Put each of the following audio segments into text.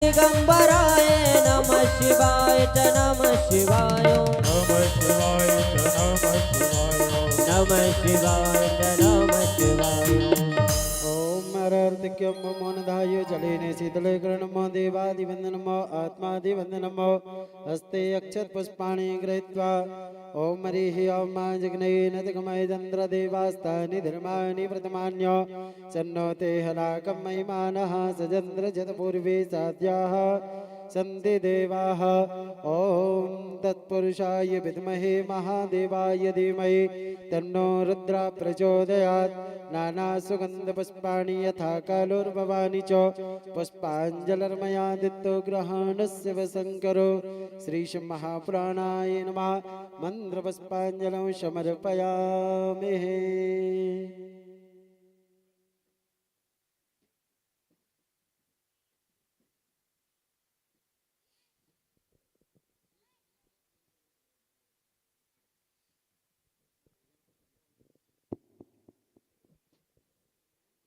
दिगंबराय नमः शिवाय च नमः शिवाय नमः शिवाय च नमः शिवाय नमः शिवाय च नमः शिवाय। ओम अरर्तिक्यम मोनधाय जलेने शीतले कर्णमो देवादिवंदनमो आत्मादिवंदनमो हस्ते अक्षत पुष्पाणि गृहीत्वा ओम हरिः ओम जग्नेन दिगमयचन्द्र देवास्तानि धर्माणि प्रथमान्यो सन्नो ते हलाकं महिमानः सजन्द्र जतपूर्वे साध्याः सन्ति देवाः ओम तत्पुरुषाय विद्महे महादेवाय धीमहि तन्नो रुद्र प्रचोदयात्। नाना सुगंध पुष्पाणि यथा कालोर्भवानि च पुष्पाञ्जलिर्मया दित्तो ग्रहणस्य वशङ्करो श्रीश महापुराणाय नमः मन्त्रपुष्पाञ्जलिं समर्पयामि।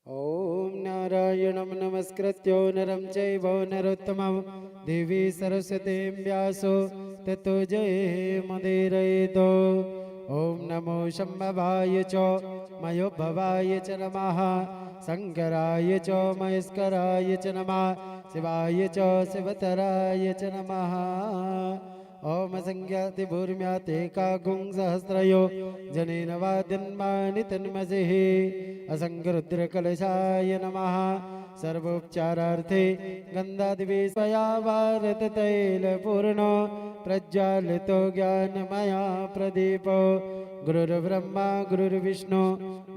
ओम नारायणं नमस्कृत्यो नरं चैव नरोत्तमं देवी सरस्वतीं व्यासो ततो जयमुदीरयेत्। ओम नमो शम्भवाय च मयोभवाय च नमः शंकराय च महेश्वराय च नमः शिवाय च शिवतराय च नमः। ओम संज्ञाति भूर्म्याते कागुं सहस्रयो जनेन वाद्यन्मानि तन्मसिः असङ्गरुद्रकलशाय नमः। सर्वोपचारार्थे गन्धादिवेशया भारततैलपूर्णो प्रज्वालितो ज्ञानमया प्रदीपो गुरुर्ब्रह्मा गुरुर्विष्णु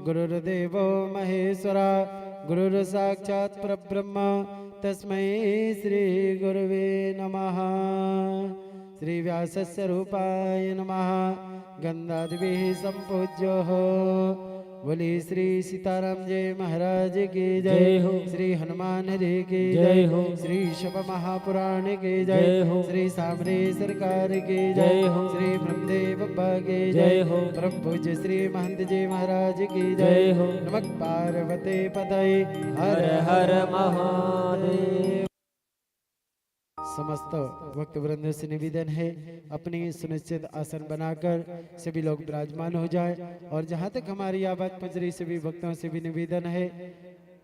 गुरुर्देवो महेश्वरा गुरुर्साक्षात् परब्रह्म तस्मै श्री गुरुवे नमः। श्री व्यासस्य रूपाय नमः। गंधादिभिः संपूज्यो बोली श्री सीताराम जय महाराज की जय हो। श्री हनुमान जी की जय हो। श्री शब महापुराण की जय हो। श्री सामरे सरकार की जय हो। श्री ब्रह्मदेव बप्पा की जय हो। परम पूज्य श्री महंत जी महाराज की जय हो। नमः पार्वती पतये हर हर महादेव। समस्त भक्त वृंद से निवेदन है अपनी सुनिश्चित आसन बनाकर सभी लोग विराजमान हो जाए। और जहाँ तक हमारी आवाज पहुंच रही सभी भक्तों से भी निवेदन है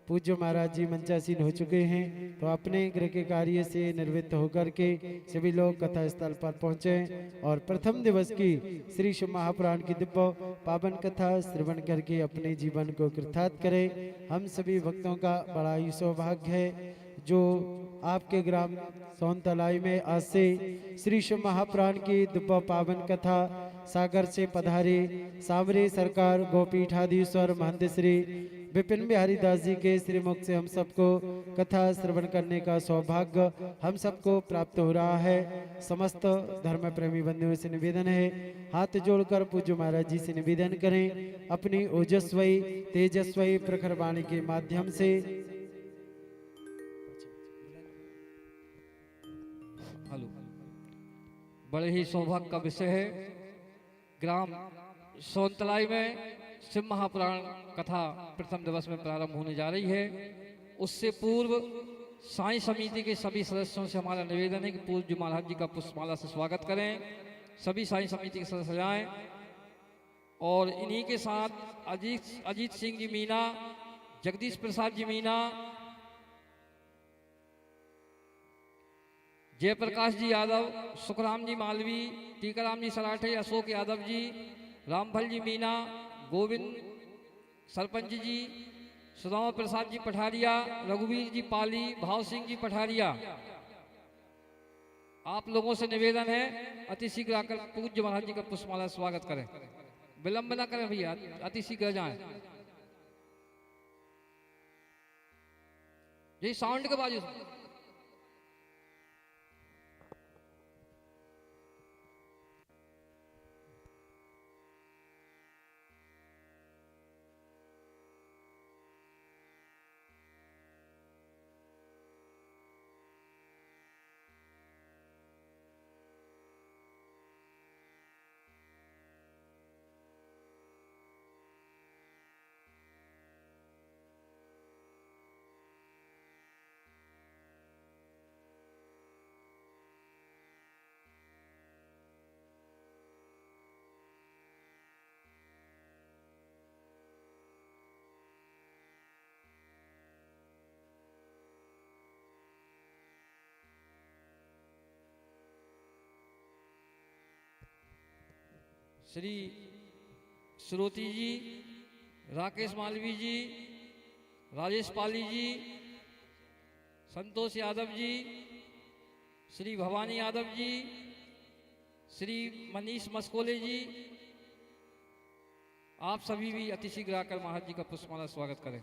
पूज्य महाराज जी मंचासीन हो चुके हैं तो अपने गृह के कार्य से निर्वृत्त होकर के सभी लोग कथा स्थल पर पहुंचे और प्रथम दिवस की श्री शिव महापुराण की दिव्य पावन कथा श्रवण करके अपने जीवन को कृतार्थ करें। हम सभी भक्तों का बड़ा ही सौभाग्य है जो आपके ग्राम सोनतलाई में आज से श्री शिव महापुराण की दिव्य पावन कथा सागर से पधारे सावरे सरकार गोपीठाधीश्वर महंत श्री विपिन बिहारी दास जी के श्रीमुख से हम सबको कथा श्रवण करने का सौभाग्य हम सबको प्राप्त हो रहा है। समस्त धर्म प्रेमी बंधुओं से निवेदन है हाथ जोड़कर पूज्य महाराज जी से निवेदन करें अपनी ओजस्वी तेजस्वी प्रखर वाणी के माध्यम से। बड़े ही सौभाग्य का विषय है ग्राम सोनतलाई में शिव महापुराण कथा प्रथम दिवस में प्रारंभ होने जा रही है। उससे पूर्व साईं समिति के सभी सदस्यों से हमारा निवेदन है कि पूज्य महाराज जी का पुष्पमाला से स्वागत करें। सभी साईं समिति के सदस्य जाएं और इन्हीं के साथ अजीत सिंह जी मीना, जगदीश प्रसाद जी मीना, जयप्रकाश जी यादव, सुखराम जी मालवी, टीकाराम जी सराठे, अशोक यादव जी, रामफल जी मीना, गोविंद सरपंच जी, सुदामा प्रसाद जी पठारिया, रघुवीर जी पाली, भाव सिंह जी पठारिया। आप लोगों से निवेदन है अति शीघ्र आकर पूज्य महाराज जी का पुष्पमाला स्वागत करें। विलंब न करें भैया, अति शीघ्र जाएं। ये साउंड के बाजू श्री श्रुति जी, राकेश मालवी जी, राजेश पाली जी, संतोष यादव जी, श्री भवानी यादव जी, श्री मनीष मस्कोले जी, आप सभी भी अति शीघ्र आकर महाराज जी का पुष्पमाला स्वागत करें।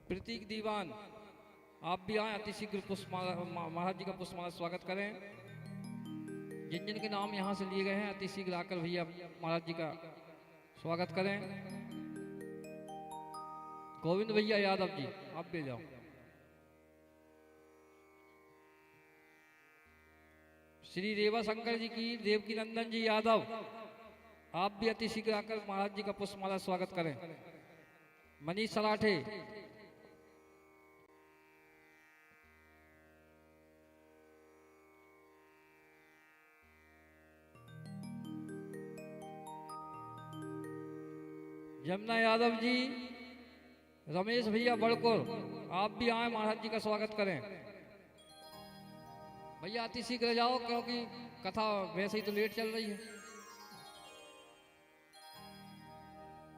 प्रतीक दीवान, आप भी आए, अति शीघ्र पुष्पमाला महाराज जी का पुष्पमाला स्वागत करें। जिन जिन के नाम यहाँ से लिए गए हैं अति शीघ्र आकर भैया महाराज जी का स्वागत करें। गोविंद भैया यादव जी, आप भी जाओ। श्री रेवा शंकर जी की, देवकी नंदन जी यादव, आप भी अति शीघ्र आकर महाराज जी का पुष्पमाला स्वागत करें। मनीष सलाठे, यमुना यादव जी, रमेश भैया बड़कोर, आप भी आए, महाराज जी का स्वागत करें। भैया अति शीघ्र जाओ क्योंकि कथा वैसे ही तो लेट चल रही है।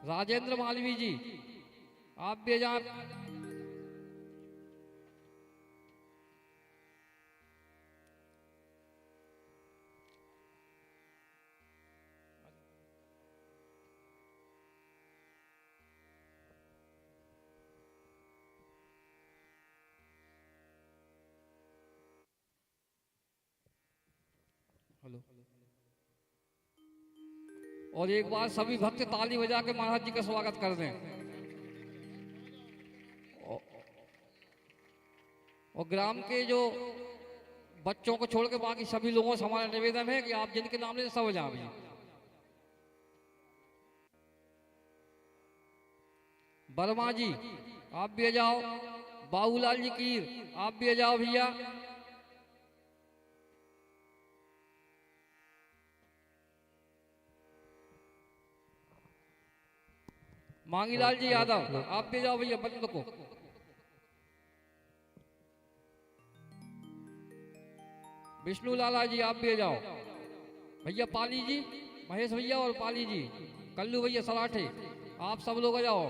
राजेंद्र मालवी जी, आप भी जाए। हेलो। और एक बार सभी भक्त ताली बजा के महाराज जी का स्वागत कर दें। और ग्राम के जो बच्चों को छोड़ के बाकी सभी लोगों से हमारा निवेदन है कि आप जिनके नाम ले सब जाओ। वर्मा जी, आप भी आ जाओ। बाबूलाल जी कीर, आप भी आ जाओ भैया। मांगीलाल जी यादव, आप भी जाओ भैया बंद को। विष्णु लाला जी, आप भी जाओ भैया। पाली जी, महेश भैया और पाली जी, कल्लू भैया सलाठे, आप सब लोग आ जाओ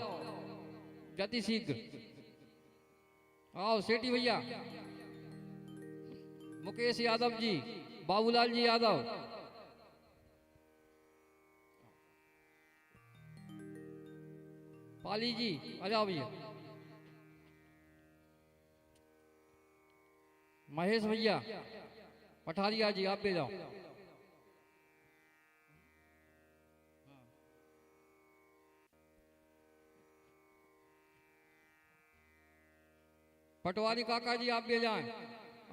जति शीघ्र। आओ सेठी भैया, मुकेश यादव जी, बाबूलाल जी यादव, पाली जी आ जाओ भैया। महेश भैया, पठारिया जी, आप भी जाओ। पटवारी काका जी, आप भी जाएं।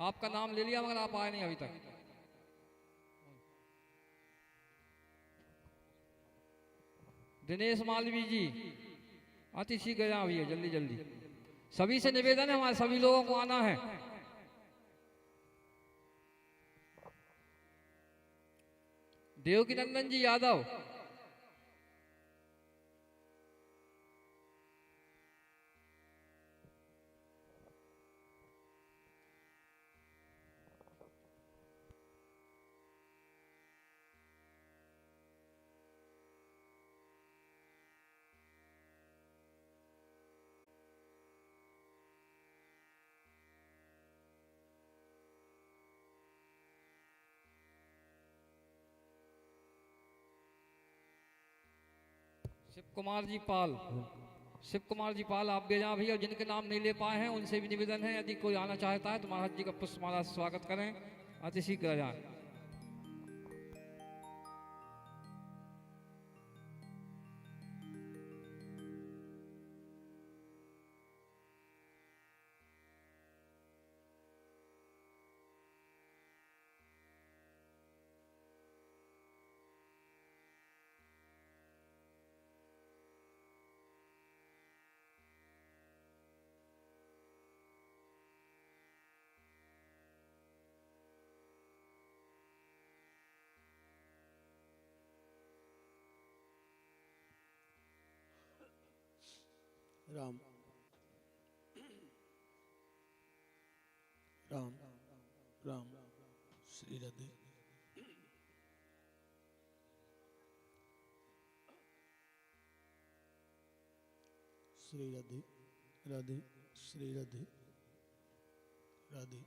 आपका नाम ले लिया मगर आप आए नहीं अभी तक। दिनेश मालवी जी, अति शीघ्र जाओ भैया, जल्दी जल्दी। सभी से निवेदन है, हमारे सभी लोगों को आना है। देवकी नंदन जी यादव, शिव कुमार जी पाल, शिव कुमार जी पाल, आप भी जहाँ भैया। जिनके नाम नहीं ले पाए हैं उनसे भी निवेदन है, यदि कोई आना चाहता है तो महाराज जी का पुष्पमाला स्वागत करें, अति शीघ्र जाएं। राम राम राम श्री राधे श्री राधे राधे श्री राधे राधे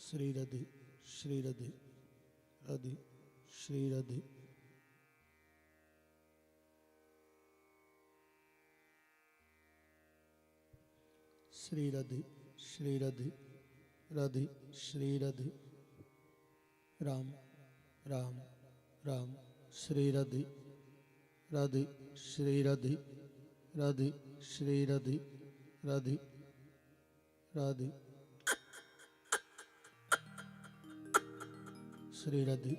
श्री राधे श्री राधे राधे श्री राधे श्री राधे श्री राधे राधे श्री राधे राम राम राम श्री राधे राधे श्री राधे राधे श्री राधे राधे राधे श्री राधे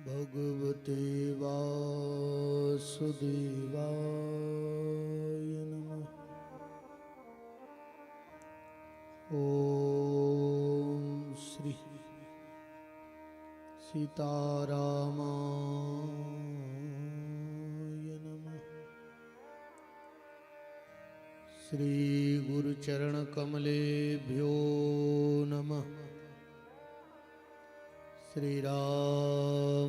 भगवते वासुदेवाय नमः। ओम श्री सीतारामाय नमः। श्री गुरुचरण कमलेभ्यो नमः। श्री रामदूताय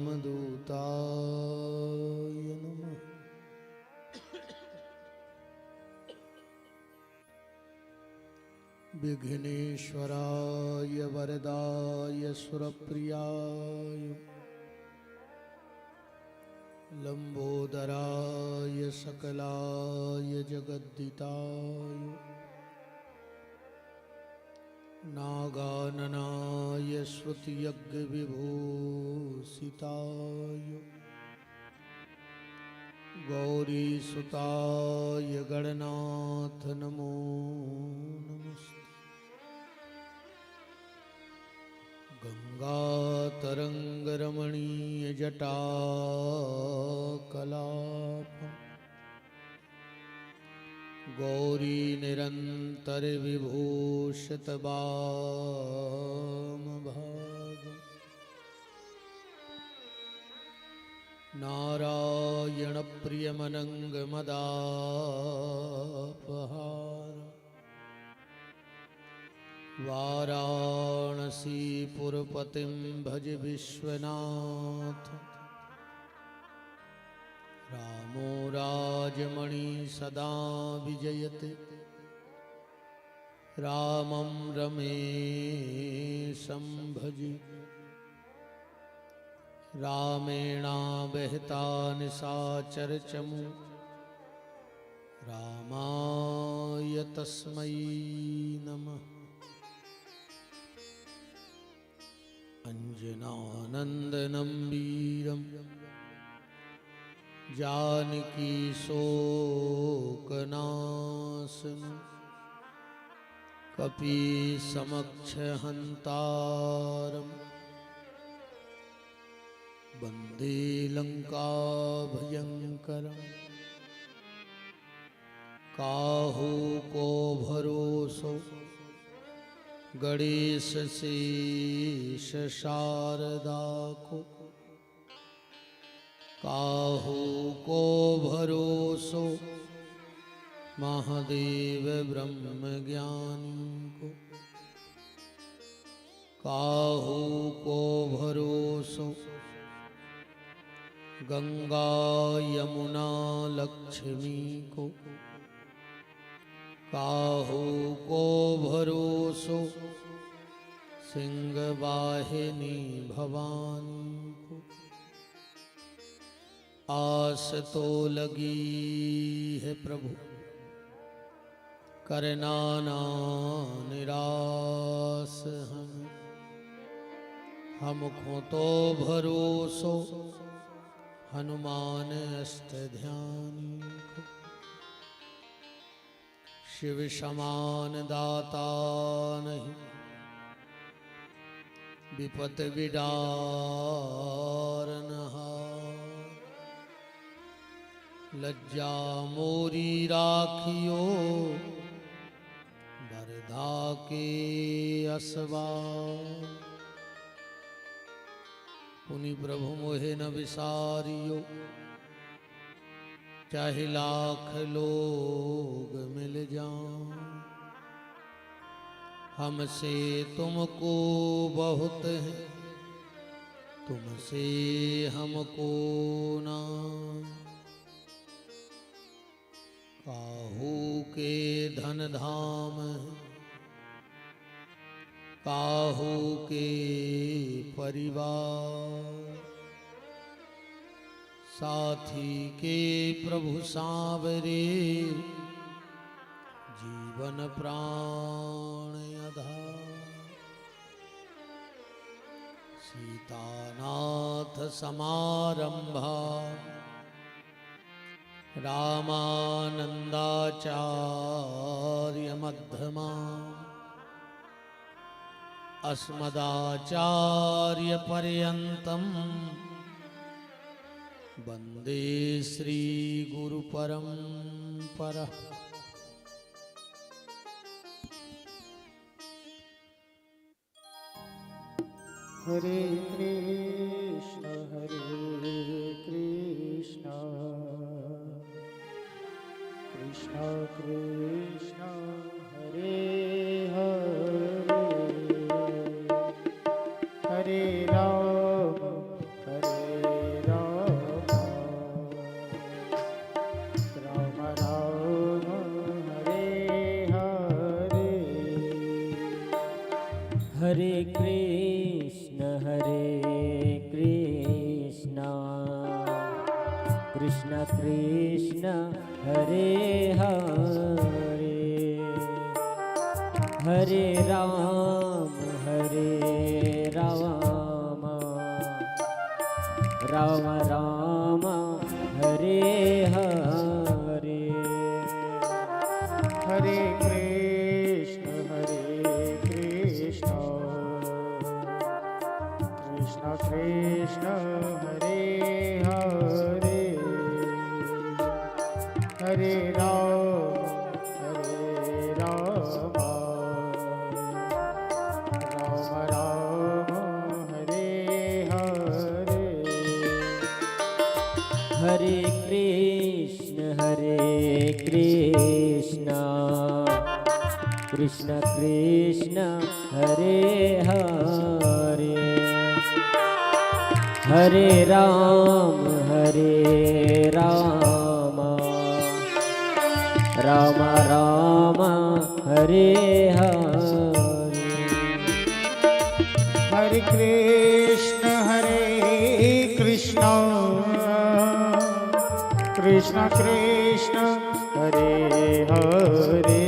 नमः। विघ्नेश्वराय वरदाय सुरप्रियाय लंबोदराय सकलाय जगद्दिताय नागाननाय श्रुतियज्ञविभूषिताय गौरीसुताय गणनाथ नमो नमस्ते। गंगातरंगरमणीय जटाकलापम् गौरी निरंतर विभूषित वामभागम् नारायण प्रियमनंगमदापहार वाराणसीपुरपतिं भज विश्वनाथ। रामो राजमणि सदा विजयते रामं रमेशं भजे। रामेणावहता निशाचरचमु रामाय तस्मै नमः। अंजनानंदनं वीरं जानकी शोकनाशनं कपीसमक्षहन्तारम् वन्दे लंकाभयंकरम्। काहू को भरोसो गणेश शेष शारदा को। काहू को भरोसो महादेव ब्रह्म ज्ञानी को। काहू को भरोसो गंगा यमुना लक्ष्मी को। काहू को भरोसो सिंह वाहिनी भवानी को। आस तो लगी है प्रभु करना ना निराश हमको तो भरोसो हनुमान अष्ट ध्यान को। शिव समान दाता नहीं, विपत विदारनहार। लज्जा मोरी राखियो बरधा के असवार। पुनि प्रभु मोहे न विसारियो, चाहे लाख लोग मिल जाऊं। हमसे तुमको बहुत है, तुमसे हमको ना। काहू के धन धाम, काहू के परिवार। साथी के प्रभु सांवरे, जीवन प्राण आधार। सीतानाथ समारंभा, रामानंदाचार्य मध्यमा। अस्मदाचार्य पर्यंतम वंदे श्री गुरु परंपरा। हरे कृष्ण कृष्ण कृष्ण हरे हरे, हरे राम राम राम हरे हरे। हरे कृष्ण कृष्ण कृष्ण हरे हरे, हरे राम राम राम हरे हरे। हरे कृष्ण कृष्ण कृष्ण हरे हरे, हरे राम राम हरे हरे। हरे कृष्ण कृष्ण कृष्ण हरे हरे, हरे राम राम राम हरे हरे। हरे कृष्ण कृष्ण कृष्ण हरे हरे,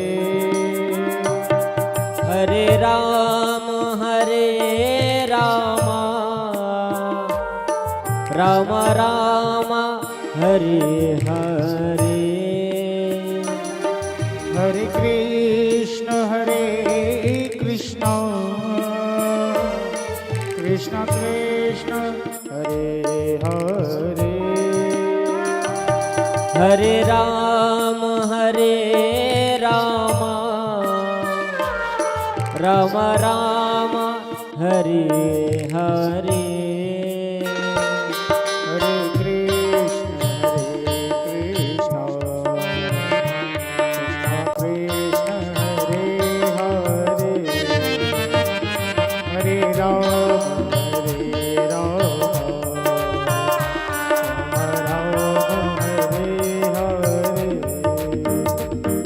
हरे राम राम राम हरे हरे। हरे कृष्ण कृष्ण कृष्ण हरे हरे, हरे राम राम राम हरे हरे। हरे कृष्ण कृष्ण कृष्ण हरे हरे, हरे राम हरे हरे।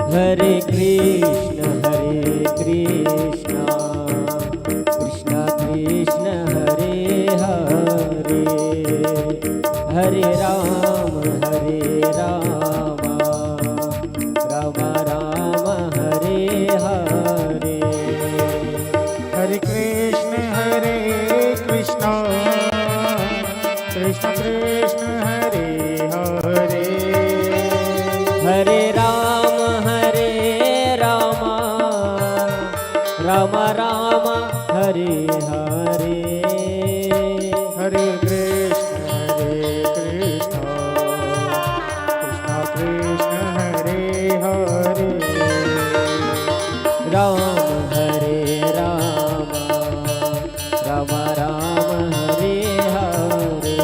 हरे कृष्ण कृष्ण कृष्ण हरे हरे, हरे राम राम राम हरे हरे। हरे कृष्ण कृष्ण कृष्ण हरे हरे, हरे राम राम हरे हरे हरे कृष्ण कृष्ण कृष्ण हरे हरे राम हरे राम राम राम हरे हरे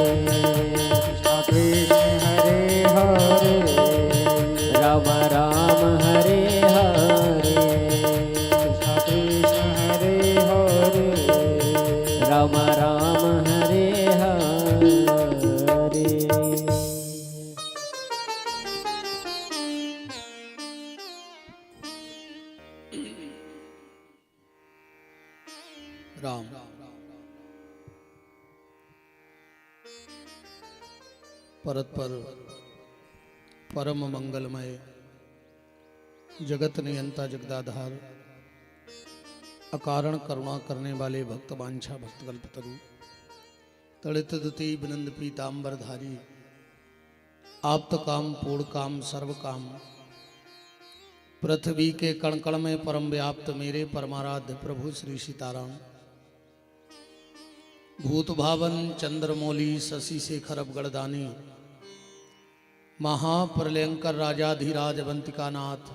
कृष्ण हरे हरे राम राम हरे हरे कृष्ण हरे हरे राम राम हरे हरे राम परत्पर परम मंगलमय जगत नियंता जगदाधार अकारण करुणा करने वाले भक्त वांछा भक्त कल्पतरु तड़ित दुति बिनंद पीतांबरधारी आप्त काम पूर्ण काम सर्व काम पृथ्वी के कण कण में परम व्याप्त मेरे परमाराध्य प्रभु श्री सीताराम भूत भावन चंद्रमौली शशि शेखर अवगढ़दानी महाप्रलयंकर राजाधिराज अवंतिकानाथ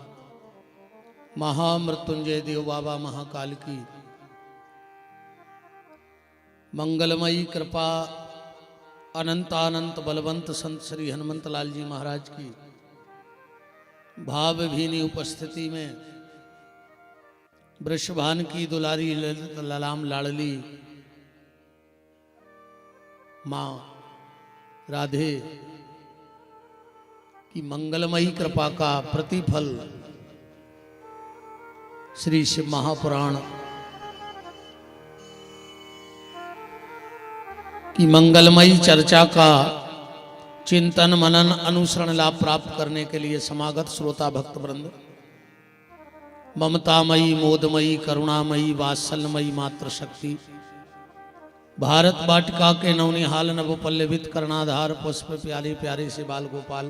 महामृत्युंजय देव बाबा महाकाल की मंगलमयी कृपा अनंतानंत बलवंत संत श्री हनुमंत लाल जी महाराज की भावभीनी उपस्थिति में वृषभान की दुलारी ललित ललाम लाडली मां राधे की मंगलमयी कृपा का प्रतिफल श्री शिव महापुराण की मंगलमयी चर्चा का चिंतन मनन अनुसरण लाभ प्राप्त करने के लिए समागत श्रोता भक्त वृंद ममतामयी मोदमयी करुणामयी वात्सल्यमयी मात्र शक्ति भारत वाटिका के नवनिहाल नव पल्लवित कर्णाधार पुष्प प्यारे प्यारे से बाल गोपाल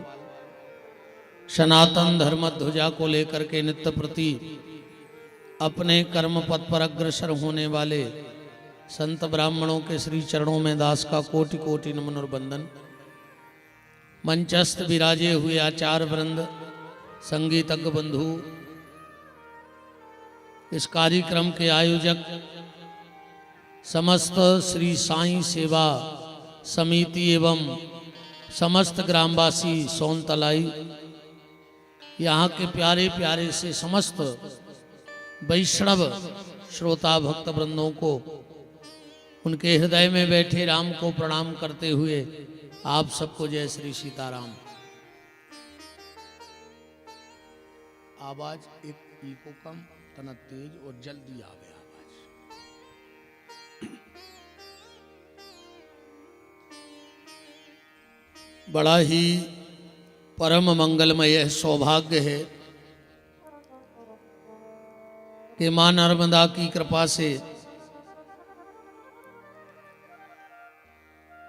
सनातन धर्म ध्वजा को लेकर के नित्य प्रति अपने कर्म पथ पर अग्रसर होने वाले संत ब्राह्मणों के श्री चरणों में दास का कोटि कोटि नमन और बंदन। मंचस्थ विराजे हुए आचार्य वृंद संगीतज्ञ बंधु इस कार्यक्रम के आयोजक समस्त श्री साईं सेवा समिति एवं समस्त ग्रामवासी सोनतलाई यहाँ के प्यारे प्यारे से समस्त वैष्णव श्रोता भक्त वृंदों को उनके हृदय में बैठे राम को प्रणाम करते हुए आप सबको जय श्री सीताराम। आवाज एक इको कम तना तेज और जल्दी आवे आवाज। बड़ा ही परम मंगलमय सौभाग्य है कि मां नर्मदा की कृपा से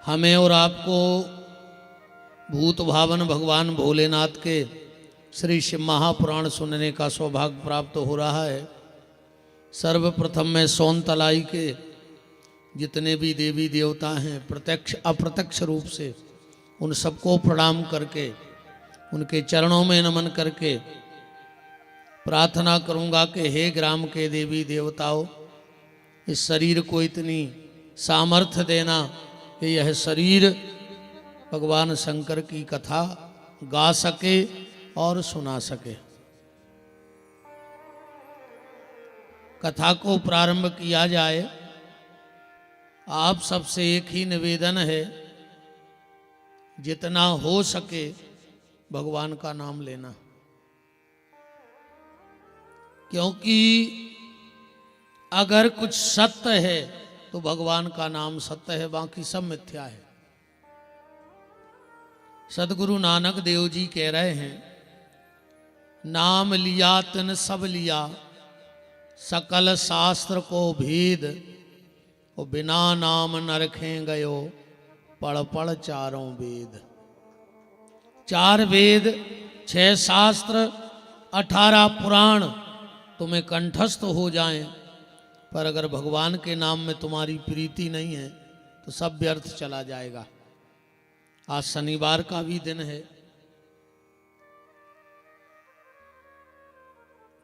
हमें और आपको भूत भावन भगवान भोलेनाथ के श्री शिव महापुराण सुनने का सौभाग्य प्राप्त हो रहा है। सर्वप्रथम में सोनतलाई के जितने भी देवी देवता हैं प्रत्यक्ष अप्रत्यक्ष रूप से उन सबको प्रणाम करके उनके चरणों में नमन करके प्रार्थना करूंगा कि हे ग्राम के देवी देवताओं इस शरीर को इतनी सामर्थ्य देना कि यह शरीर भगवान शंकर की कथा गा सके और सुना सके। कथा को प्रारंभ किया जाए। आप सबसे एक ही निवेदन है जितना हो सके भगवान का नाम लेना, क्योंकि अगर कुछ सत्य है तो भगवान का नाम सत्य है, बाकी सब मिथ्या है। सदगुरु नानक देव जी कह रहे हैं नाम लिया तिन सब लिया सकल शास्त्र को भेद और बिना नाम न रखें गयो पढ़ पढ़ चारों वेद। 4 वेद 6 शास्त्र 18 पुराण तुम्हें कंठस्थ हो जाएं पर अगर भगवान के नाम में तुम्हारी प्रीति नहीं है तो सब व्यर्थ चला जाएगा। आज शनिवार का भी दिन है।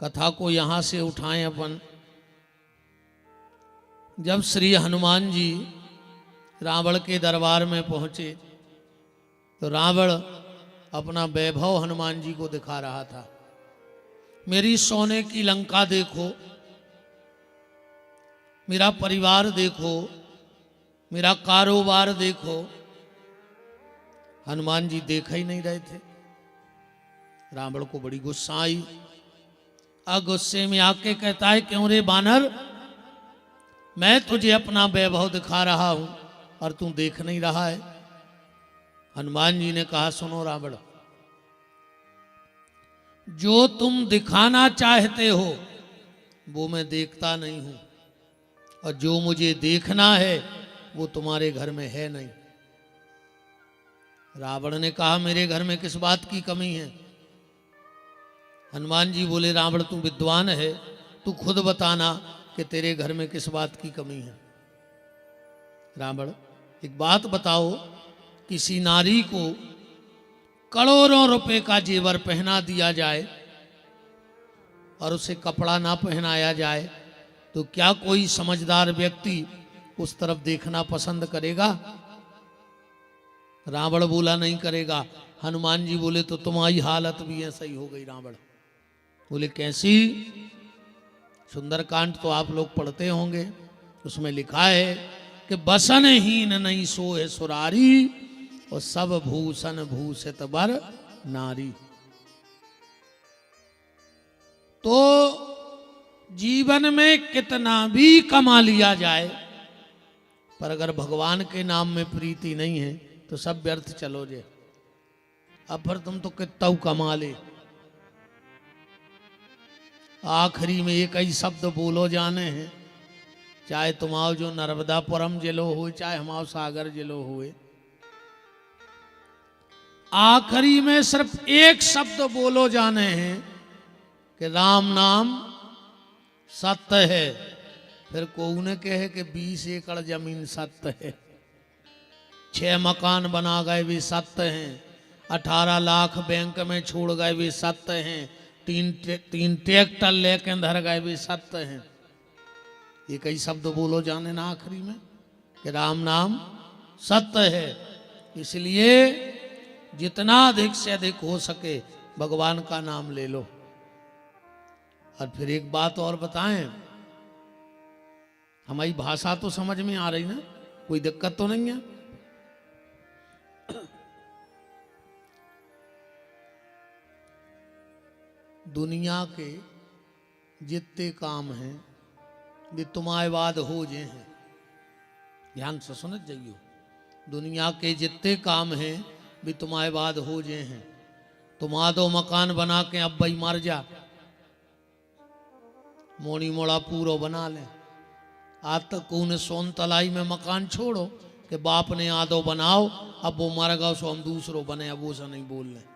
कथा को यहां से उठाएं अपन। जब श्री हनुमान जी रावण के दरबार में पहुंचे तो रावण अपना वैभव हनुमान जी को दिखा रहा था। मेरी सोने की लंका देखो, मेरा परिवार देखो, मेरा कारोबार देखो। हनुमान जी देख ही नहीं रहे थे। रावण को बड़ी गुस्सा आई। अब गुस्से में आके कहता है, क्यों रे बानर, मैं तुझे अपना वैभव दिखा रहा हूं और तू देख नहीं रहा है। हनुमान जी ने कहा, सुनो रावण, जो तुम दिखाना चाहते हो वो मैं देखता नहीं हूं, और जो मुझे देखना है वो तुम्हारे घर में है नहीं। रावण ने कहा, मेरे घर में किस बात की कमी है? हनुमान जी बोले, रावण तू विद्वान है, तू खुद बताना कि तेरे घर में किस बात की कमी है। रावण, एक बात बताओ, किसी नारी को करोड़ों रुपए का जेवर पहना दिया जाए और उसे कपड़ा ना पहनाया जाए तो क्या कोई समझदार व्यक्ति उस तरफ देखना पसंद करेगा? रावण बोला, नहीं करेगा। हनुमान जी बोले, तो तुम्हारी हालत भी ऐसा ही हो गई। रावण बोले, कैसी? सुंदरकांड तो आप लोग पढ़ते होंगे, उसमें लिखा है कि बसनहीन नहीं सोए सुरारी और सब भूषण भूषित बर नारी। तो जीवन में कितना भी कमा लिया जाए, पर अगर भगवान के नाम में प्रीति नहीं है तो सब व्यर्थ चलो जे। अब फिर तुम तो कितना कमा ले, आखिरी में एक ही शब्द बोलो जाने हैं, चाहे तुम्हारो जो नर्मदापुरम जिलो हो, चाहे हमारो सागर जिलो हुए, आखिरी में सिर्फ एक शब्द बोलो जाने हैं कि राम नाम सत्य है। फिर कोई ने कहे कि 20 एकड़ जमीन सत्य है, 6 मकान बना गए भी सत्य हैं, 18 लाख बैंक में छोड़ गए भी सत्य हैं, 3 ट्रैक्टर लेके धर गए भी सत्य हैं। ये कई शब्द बोलो जाने ना आखिरी में कि राम नाम सत्य है। इसलिए जितना अधिक से अधिक हो सके भगवान का नाम ले लो। और फिर एक बात और बताएं, हमारी भाषा तो समझ में आ रही ना, कोई दिक्कत तो नहीं है? दुनिया के जितने काम हैं वे तुम्हारे बाद हो जे हैं। ध्यान से सुन जाइयो, दुनिया के जितने काम हैं वे तुम्हारे बाद हो जे हैं। तुम आदो मकान बना के अब भाई मर जा, मोड़ी मोड़ा पूरा बना ले। आज तक कौन सोन तलाई में मकान छोड़ो कि बाप ने आदो बनाओ, अब वो मर गया सो हम दूसरों बने, अब वो से नहीं बोल रहे।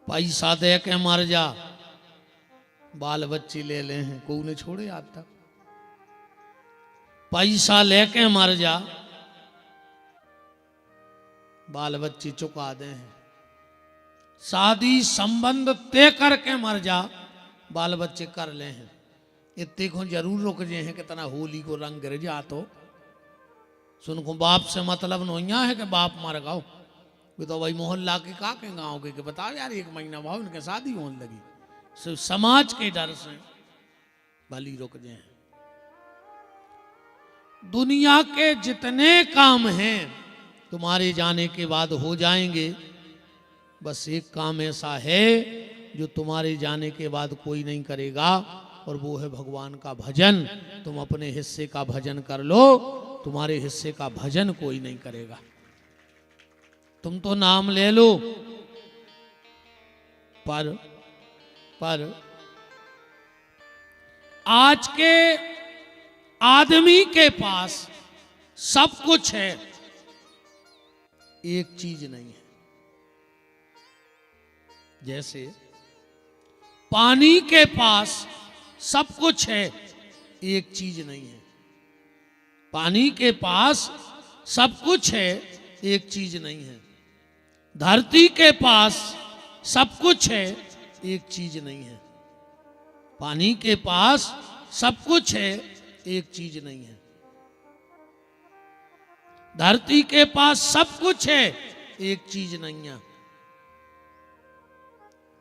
पैसा दे के मर जा, बाल बच्चे ले ले हैं, कोई ने छोड़े आज तक। पैसा लेके मर जा, बाल बच्चे चुका दे हैं। शादी संबंध तय करके मर जा, बाल बच्चे कर ले हैं। इतने को जरूर रुक जे हैं कितना होली को रंग गिर जा। तो सुन को बाप से मतलब नोइया है कि बाप मर गाओ, वे तो भाई मोहल्ला के का के गाँव के बताओ यार, 1 महीना भाव इनके शादी होने लगी। सिर्फ समाज के डर से भली रुक जाए। दुनिया के जितने काम हैं तुम्हारे जाने के बाद हो जाएंगे, बस एक काम ऐसा है जो तुम्हारे जाने के बाद कोई नहीं करेगा, और वो है भगवान का भजन। तुम अपने हिस्से का भजन कर लो, तुम्हारे हिस्से का भजन कोई नहीं करेगा। तुम तो नाम ले लो, पर आज के आदमी के पास सब कुछ है, एक चीज नहीं है। जैसे पानी के पास सब कुछ है, एक चीज नहीं है। पानी के पास सब कुछ है, एक चीज नहीं है। धरती के पास सब कुछ है, एक चीज नहीं है। पानी के पास सब कुछ है, एक चीज नहीं है। धरती के पास सब कुछ है, एक चीज नहीं है।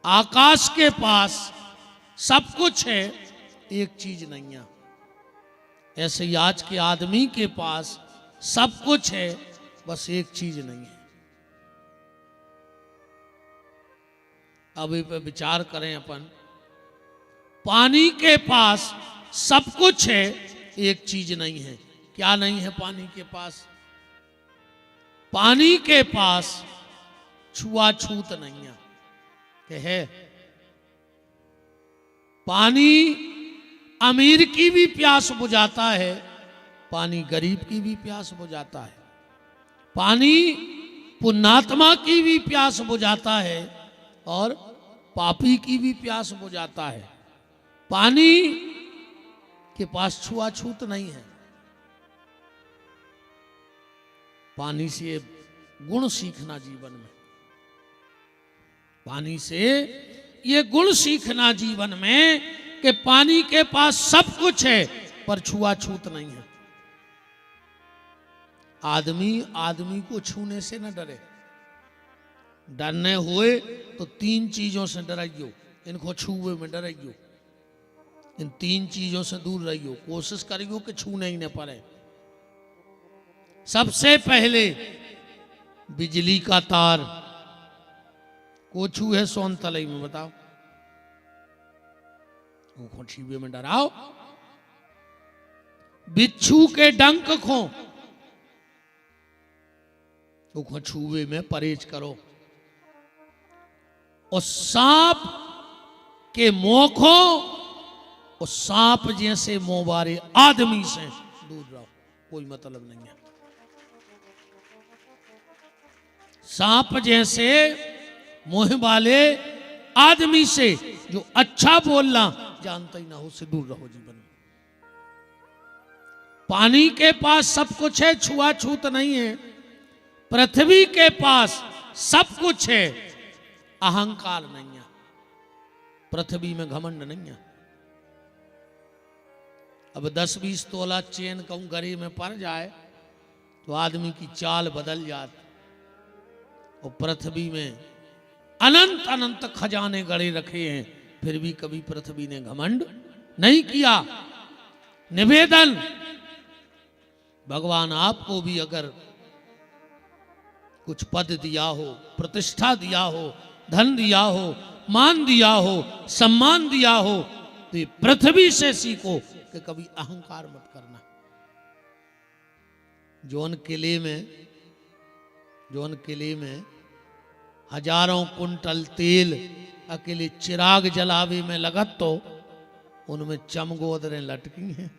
आकाश के पास सब कुछ है, एक चीज नहीं है। ऐसे ही आज के आदमी के पास सब कुछ है, बस एक चीज नहीं है। अब इस पे विचार करें अपन। पानी के पास सब कुछ है, एक चीज नहीं है। क्या नहीं है पानी के पास? पानी के पास छुआछूत नहीं है। क्या है? पानी अमीर की भी प्यास बुझाता है, पानी गरीब की भी प्यास बुझाता है। पानी पुण्यात्मा की भी प्यास बुझाता है और पापी की भी प्यास बुझाता है। पानी के पास छुआछूत नहीं है। पानी से गुण सीखना जीवन में, पानी से ये गुण सीखना जीवन में कि पानी के पास सब कुछ है पर छुआछूत नहीं है। आदमी को छूने से न डरे। डरने हुए तो तीन चीजों से डराइयो। इनको छुए में डराइयो। इन तीन चीजों से दूर रहियो। कोशिश करियो कि छूने ही न पड़े। सबसे पहले बिजली का तार को छूए सोन तलई में, बताओ वो छीबे में डराओ। बिच्छू के डंक खो वो छुए में परहेज करो। और सांप के मोखो और सांप जैसे मुंह वाले आदमी से दूर रहो, कोई मतलब नहीं है। सांप जैसे मुंह वाले आदमी से जो अच्छा बोलना जानता ही ना हो, से दूर रहो जीवन में। पानी के पास सब कुछ है, छुआछूत नहीं है। पृथ्वी के पास सब कुछ है, अहंकार नहीं है। पृथ्वी में घमंड नहीं है। अब 10-20 तोला चेन कहूं गरी में पड़ जाए तो आदमी की चाल बदल जाती। और पृथ्वी में अनंत अनंत खजाने गड़े रखे हैं, फिर भी कभी पृथ्वी ने घमंड नहीं किया। निवेदन, भगवान आपको भी अगर कुछ पद दिया हो, प्रतिष्ठा दिया हो, धन दिया हो, मान दिया हो, सम्मान दिया हो, तो ये पृथ्वी से सीखो कि कभी अहंकार मत करना। जौन किले में हजारों कुंटल तेल अकेले चिराग जलावे में लगत तो उनमें चमगोदरें लटकी हैं।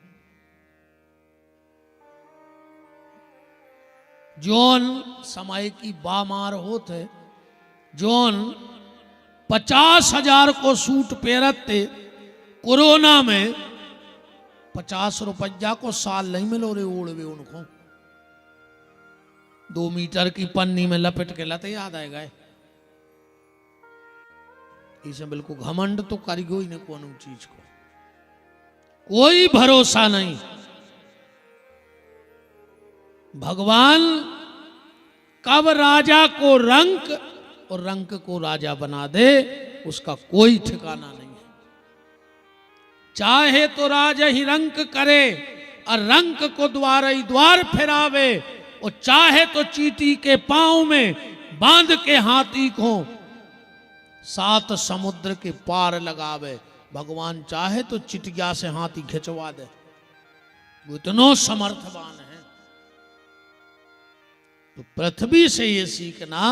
जौन समय की बामार होते, जौन 50,000 को सूट पेरते, कोरोना में 50 रुपया को साल नहीं मिलो रे ओढ़वे उनको। 2 मीटर की पन्नी में लपेट के लाते याद आएगा। इसे बिल्कुल घमंड तो करियो ही नहीं कोनो चीज को, कोई भरोसा नहीं। भगवान कब राजा को रंक और रंक को राजा बना दे उसका कोई ठिकाना नहीं है। चाहे तो राजा ही रंक करे और रंक को द्वार ही द्वार फिरावे, और चाहे तो चींटी के पांव में बांध के हाथी को 7 समुद्र के पार लगावे। भगवान चाहे तो चिटिया से हाथी खिंचवा दे, वो इतनो समर्थवान है। तो पृथ्वी से ये सीखना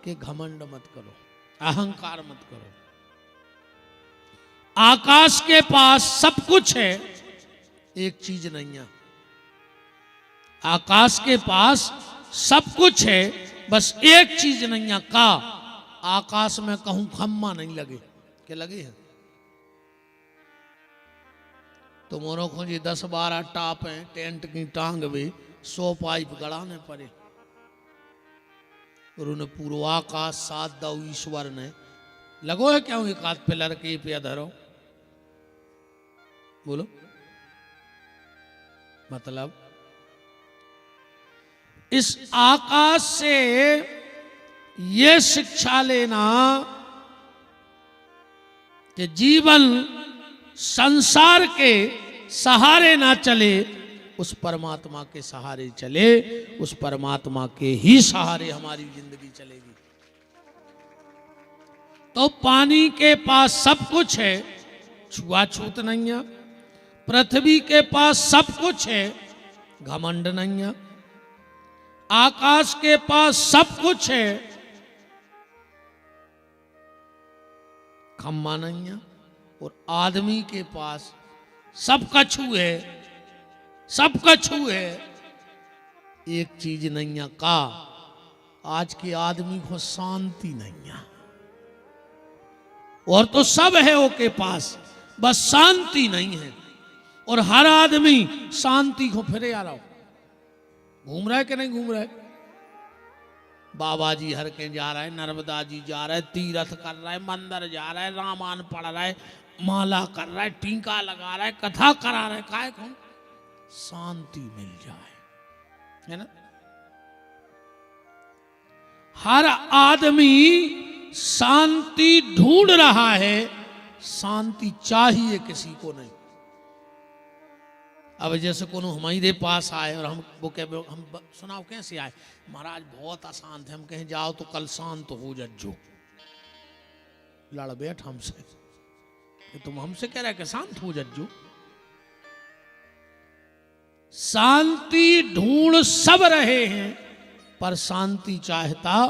कि घमंड मत करो, अहंकार मत करो। आकाश के पास सब कुछ है, एक चीज नहीं है। आकाश के पास सब कुछ है, बस एक चीज नहीं है। का आकाश में कहूं खम्मा नहीं लगे, क्या लगे है? तुम्हारों को जी 10-12 टाप हैं, टेंट की टांग भी 100 पाइप गड़ाने पड़े। और उन्हें पूर्वाकाश साथ दो ईश्वर ने लगो है क्या एक हाथ पे लड़के पे धरो, बोलो मतलब इस आकाश से ये शिक्षा लेना कि जीवन संसार के सहारे ना चले, उस परमात्मा के सहारे चले, उस परमात्मा के ही सहारे हमारी जिंदगी चलेगी। तो पानी के पास सब कुछ है, छुआछूत नहीं है। पृथ्वी के पास सब कुछ है, घमंड नहीं है। आकाश के पास सब कुछ है, खम्मा नहीं है। और आदमी के पास सब कछु है, सब कछु है, एक चीज नहीं है का आज के आदमी को शांति नहीं है। और तो सब है ओके पास, बस शांति नहीं है। और हर आदमी शांति को फिरे आ रहा हो, घूम रहा है कि नहीं घूम रहा है। बाबा जी हर के जा रहा है, नर्मदा जी जा रहा है, तीर्थ कर रहा है, मंदिर जा रहा है, रामायण पढ़ रहा है, माला कर रहा है, टीका लगा रहा है, कथा करा रहा है, काय कौन शांति मिल जाए, है ना। हर आदमी शांति ढूंढ रहा है, शांति चाहिए किसी को नहीं। अब जैसे कोनो हमारे पास आए और हम वो कह हम सुनाओ कैसे आए, महाराज बहुत अशांत है, हम कहें जाओ तो कल शांत हो जज्जो, लड़ बैठ हमसे, तुम हमसे कह रहे कि शांत हो जज्जो। शांति ढूंढ सब रहे हैं, पर शांति चाहता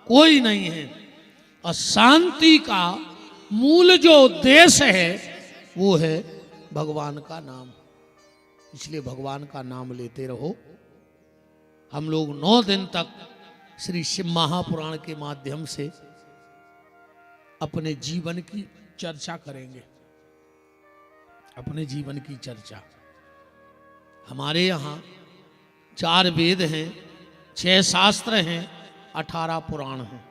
कोई नहीं है। और शांति का मूल जो उद्देश्य है वो है भगवान का नाम। इसलिए भगवान का नाम लेते रहो। हम लोग 9 दिन तक श्री शिव महापुराण के माध्यम से अपने जीवन की चर्चा करेंगे, अपने जीवन की चर्चा। हमारे यहाँ 4 वेद हैं, 6 शास्त्र हैं, 18 पुराण हैं,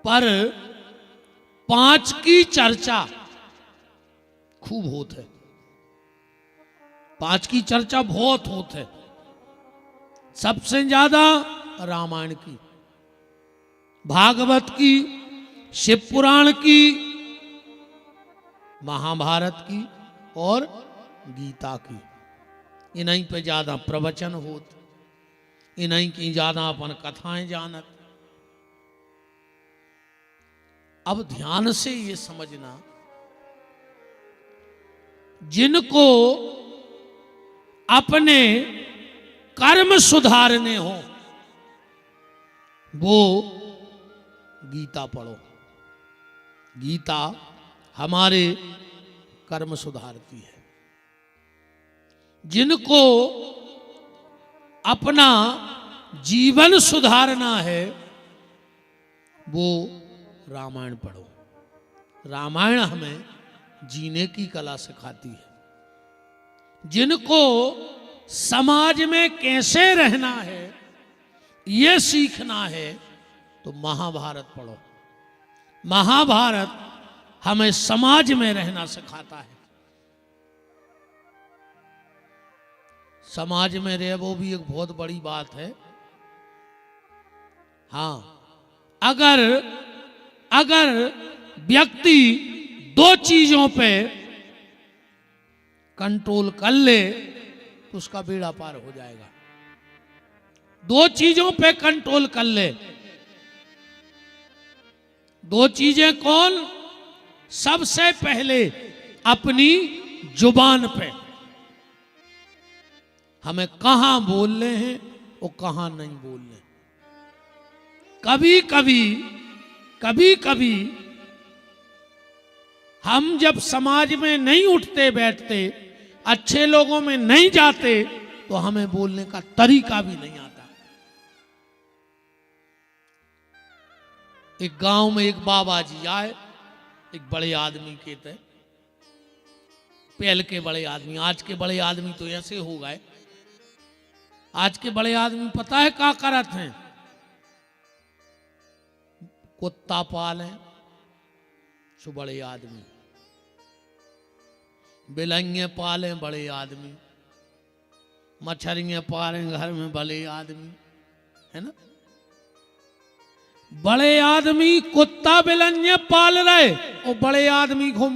पर 5 की चर्चा खूब होत है। 5 की चर्चा बहुत होत है, सबसे ज्यादा रामायण की, भागवत की, शिव पुराण की, महाभारत की और गीता की। इन्हीं पे ज्यादा प्रवचन होत, इन्हीं की ज्यादा अपन कथाएं जानत। अब ध्यान से ये समझना, जिनको अपने कर्म सुधारने हो वो गीता पढ़ो। गीता हमारे कर्म सुधारती है। जिनको अपना जीवन सुधारना है वो रामायण पढ़ो। रामायण हमें जीने की कला सिखाती है। जिनको समाज में कैसे रहना है ये सीखना है तो महाभारत पढ़ो। महाभारत हमें समाज में रहना सिखाता है। समाज में रहे वो भी एक बहुत बड़ी बात है। हाँ, अगर व्यक्ति 2 चीजों पे कंट्रोल कर ले तो उसका बेड़ा पार हो जाएगा। 2 चीजों पे कंट्रोल कर ले। 2 चीजें कौन? सबसे पहले अपनी जुबान पे, हमें कहां बोलने हैं और कहां नहीं बोलने। कभी कभी हम जब समाज में नहीं उठते बैठते, अच्छे लोगों में नहीं जाते, तो हमें बोलने का तरीका भी नहीं आता। एक गांव में एक बाबा जी आए, एक बड़े आदमी के थे, पहले के बड़े आदमी, आज के बड़े आदमी तो ऐसे हो गए। आज के बड़े आदमी पता है क्या करत हैं? कुत्ता पाले सो बड़े आदमी, बिलंगे पाले बड़े आदमी, मच्छरियां पाले घर में बड़े आदमी, है ना। बड़े आदमी कुत्ता बिलंगे पाल रहे और बड़े आदमी को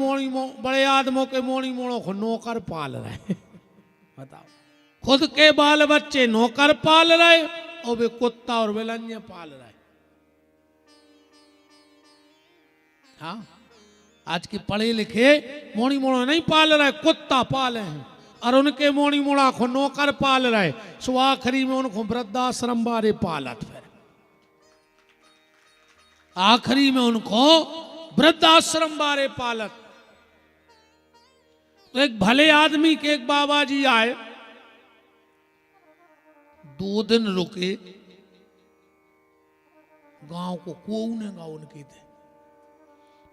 बड़े आदमों के मोड़ी मोड़ों को नौकर पाल रहे। बताओ, खुद के बाल बच्चे नौकर पाल रहे और वे कुत्ता और बिलंगे पाल रहे। हाँ, आज के पढ़े लिखे मोड़ी मोड़ा नहीं पाल रहे, कुत्ता पाले हैं और उनके मोड़ी मोड़ा को नौकर पाल रहे। सो आखिरी में उनको वृद्धाश्रम बारे पालत, फिर आखिरी में उनको वृद्धाश्रम बारे पालत। तो एक भले आदमी के एक बाबा जी आए, 2 दिन रुके, गांव को कोऊ ने गाँव उनके थे।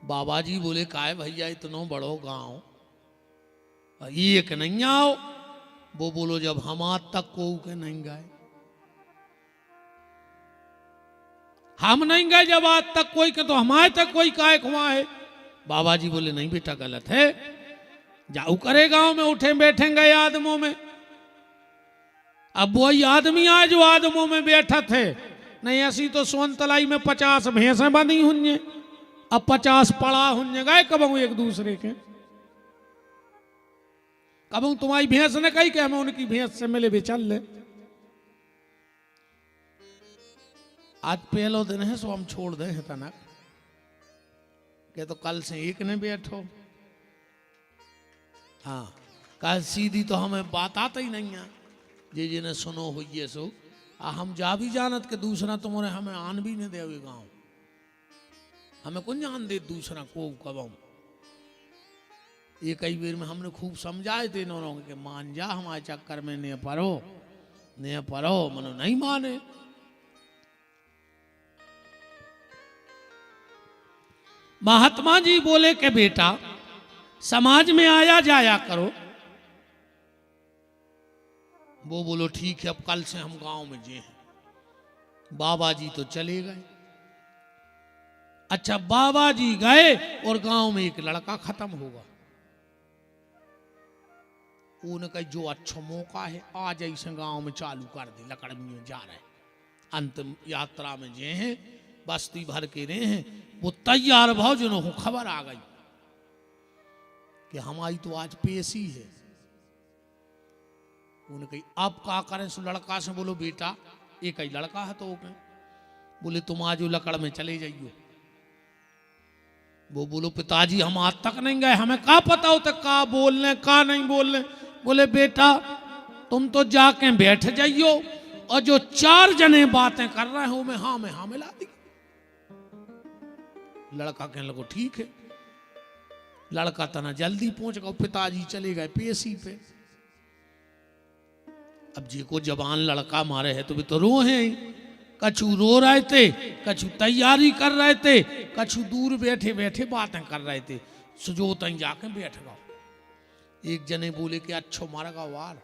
बाबा जी बोले काहे भैया इतना बड़ो गांव, एक नहीं आओ। वो बोलो जब हम आज तक कोऊ के नहीं गए, हम नहीं गए जब आज तक कोई के, तो हमारे तक कोई काहे खुआ है। बाबा जी बोले नहीं बेटा गलत है, जाओ करे गांव में उठे बैठेंगे आदमों में। अब वही आदमी आए जो आदमों में बैठा थे। नहीं ऐसी तो सोनतलाई में 50 भैंसें बंधी हुई, अब 50 पड़ा हुई गए कबू एक दूसरे के। कबू तुम्हारी भैंस ने कही कि हमें उनकी भैंस से मिले भी चल ले। आज पहलो दिन है सो हम छोड़ दे हैं तनक के, तो कल से एक ने बैठो। हाँ, कल सीधी तो हमें बात आता ही नहीं है, जे जिन्हें सुनो हुई सो हम जा भी जानत के दूसरा तुम्हारे हमें आन भी नहीं दे गाँव, हमें कौन जान दे दूसरा को कब। ये कई बेर में हमने खूब समझाए थे इन्होंने कि मान जा हमारे चक्कर में ने पढ़ो मनो नहीं माने। महात्मा जी बोले कि बेटा समाज में आया जाया करो। वो बोलो ठीक है, अब कल से हम गांव में जे हैं। बाबा जी तो चले गए। अच्छा, बाबा जी गए और गांव में एक लड़का खत्म होगा। उनका जो अच्छा मौका है आज ऐसे गांव में चालू कर दी, लकड़ में जा रहे अंतिम यात्रा में जे हैं, बस्ती भर के रहे हैं, वो तैयार भाव जिन्होंने खबर आ गई कि हमारी तो आज पेशी है। उनके अब क्या करें, सो लड़का से बोलो बेटा एक ही लड़का है, तो बोले तुम आज लकड़ में चले जाइयो। वो बोलो पिताजी हम आज तक नहीं गए, हमें क्या पता होता का बोलने का नहीं बोलने। बोले बेटा तुम तो जाके बैठ जाइयो और जो 4 जने बातें कर रहे हो मैं हाँ मिला दी। लड़का कहने लगो ठीक है। लड़का तना जल्दी पहुंच गया, पिताजी चले गए पेशी पे। अब जी को जवान लड़का मारे है तो भी तो रो हैं, कछु रो रहे थे, कछु तैयारी कर रहे थे, कछु दूर बैठे बैठे बातें कर रहे थे। सुजो तई जाके बैठ गए। एक जने बोले कि अच्छो मारा का वार।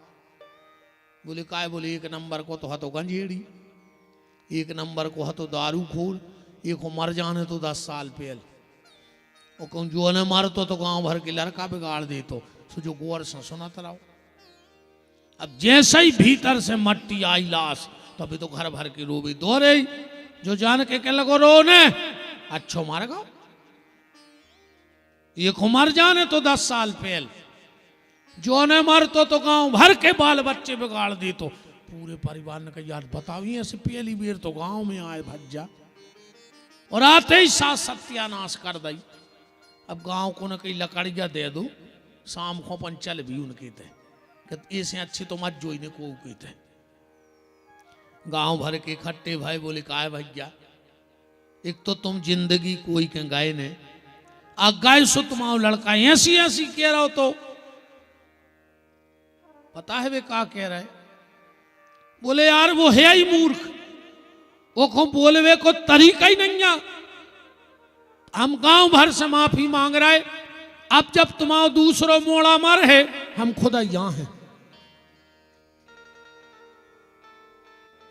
बोले काय? बोले 1 नंबर को तो हतो गंजेड़ी, 1 नंबर को हतो दारू खोर, एक को मर जाने तो 10 साल पहल, और कहूँ जो ने मारतो तो गांव भर के लड़का बिगाड़ दे। तो सुजो गौर से सुनाता रहो। अब जैसे ही भीतर से मट्टी आई लाश, तो अभी तो घर भर के रोबी दो रही। जो जान के लगो रो ने अच्छो मार गो, ये को मर जाने तो 10 साल पहल, जो ने मर तो गांव भर के बाल बच्चे बिगाड़ दी। तो पूरे परिवार ने कहा यार बताओ ऐसे पहली बेर तो गांव में आए भज्जा, और आते ही साथ सत्यानाश कर दी। अब गांव को न कहीं लकड़िया दे दो, शाम को अपन चल भी उनके थे, ऐसे अच्छे तो मत जोईने को कहते। गांव भर के इकट्ठे भाई बोले काय भैया, एक तो तुम जिंदगी कोई के गाय ने आ गाय सो तुम्हारा लड़का ऐसी ऐसी कह रहा हो, तो पता है वे क्या कह रहे? बोले यार वो है ही मूर्ख, वो को बोलवे को तरीका ही नहीं है। हम गांव भर से माफी मांग रहे, अब जब तुम्हारा दूसरो मोड़ा मर है, हम खुदा यहां हैं।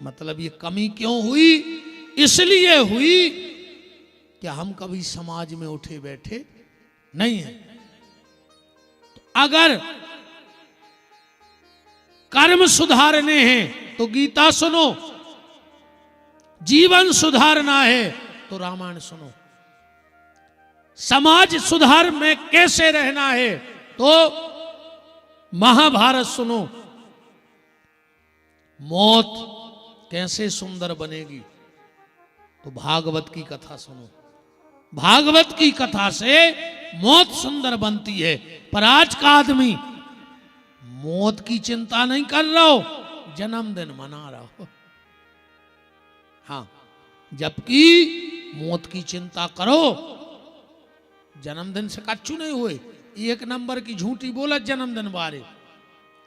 मतलब ये कमी क्यों हुई? इसलिए हुई कि हम कभी समाज में उठे बैठे नहीं हैं। तो अगर कर्म सुधारने हैं तो गीता सुनो, जीवन सुधारना है तो रामायण सुनो, समाज सुधार में कैसे रहना है तो महाभारत सुनो, मौत कैसे सुंदर बनेगी तो भागवत की कथा सुनो। भागवत की कथा से मौत सुंदर बनती है। पर आज का आदमी मौत की चिंता नहीं कर रहा हो, जन्मदिन मना रहा हो। हाँ, जबकि मौत की चिंता करो, जन्मदिन से कच्चू नहीं हुए। एक नंबर की झूठी बोलत जन्मदिन बारे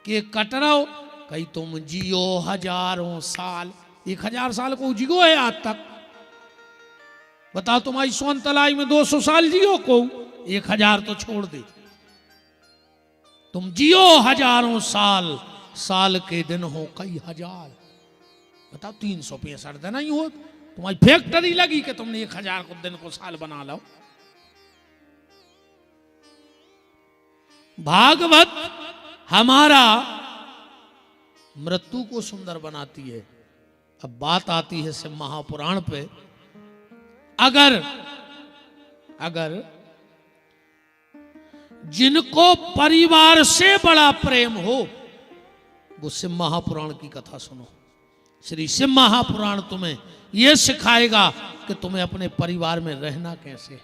कि कट रहो, कहीं तुम जियो हजारों साल। 1000 साल को जियो है आज तक? बताओ, तुम्हारी सोनतलाई में 200 साल जियो को, 1000 तो छोड़ दे। तुम जियो हजारों साल, साल के दिन हो कई हजार। बताओ, 365 दिन ही हो। तुम्हारी फैक्ट्री लगी कि तुमने 1000 को दिन को साल बना लो। भागवत हमारा मृत्यु को सुंदर बनाती है। अब बात आती है शिव महापुराण पे। अगर जिनको परिवार से बड़ा प्रेम हो वो शिव महापुराण की कथा सुनो। श्री शिव महापुराण तुम्हें यह सिखाएगा कि तुम्हें अपने परिवार में रहना कैसे है,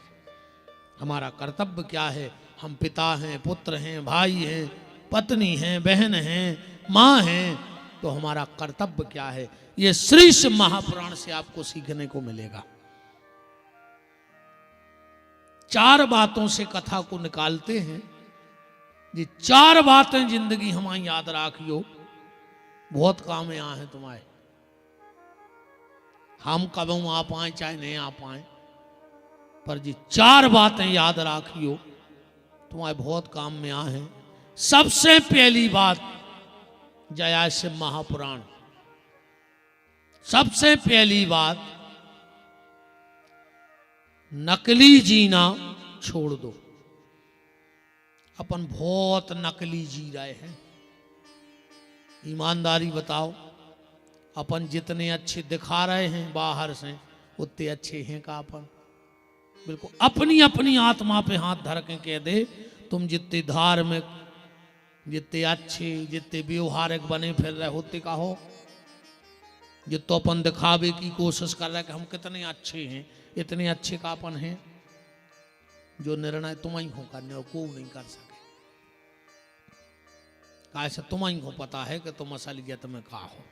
हमारा कर्तव्य क्या है। हम पिता हैं, पुत्र हैं, भाई हैं, पत्नी हैं, बहन हैं, माँ हैं, तो हमारा कर्तव्य क्या है, ये श्री शिव महापुराण से आपको सीखने को मिलेगा। 4 बातों से कथा को निकालते हैं। ये 4 बातें जिंदगी हमारी याद राखियो, बहुत काम यहाँ है तुम्हारे। हम कब आ पाए चाहे नहीं आ पाए, पर ये 4 बातें याद राखियो, तुम्हारे बहुत काम में आ है। सबसे पहली बात, जया शिव महापुराण। सबसे पहली बात, नकली जीना छोड़ दो। अपन बहुत नकली जी रहे हैं। ईमानदारी बताओ, अपन जितने अच्छे दिखा रहे हैं बाहर से, उतने अच्छे हैं का अपन? बिल्कुल अपनी अपनी आत्मा पे हाथ धर के कह दे, तुम जितने धार्मिक, जितने अच्छे, जितने व्यवहारिक बने फिर रहे होते का हो, जितो अपन दिखावे की कोशिश कर रहे कि हम कितने अच्छे हैं, इतने अच्छे का अपन हैं। जो निर्णय तुम ही हो करने और कोई नहीं कर सके। कैसे तुम ही को पता है कि तुम असलियत में का हो।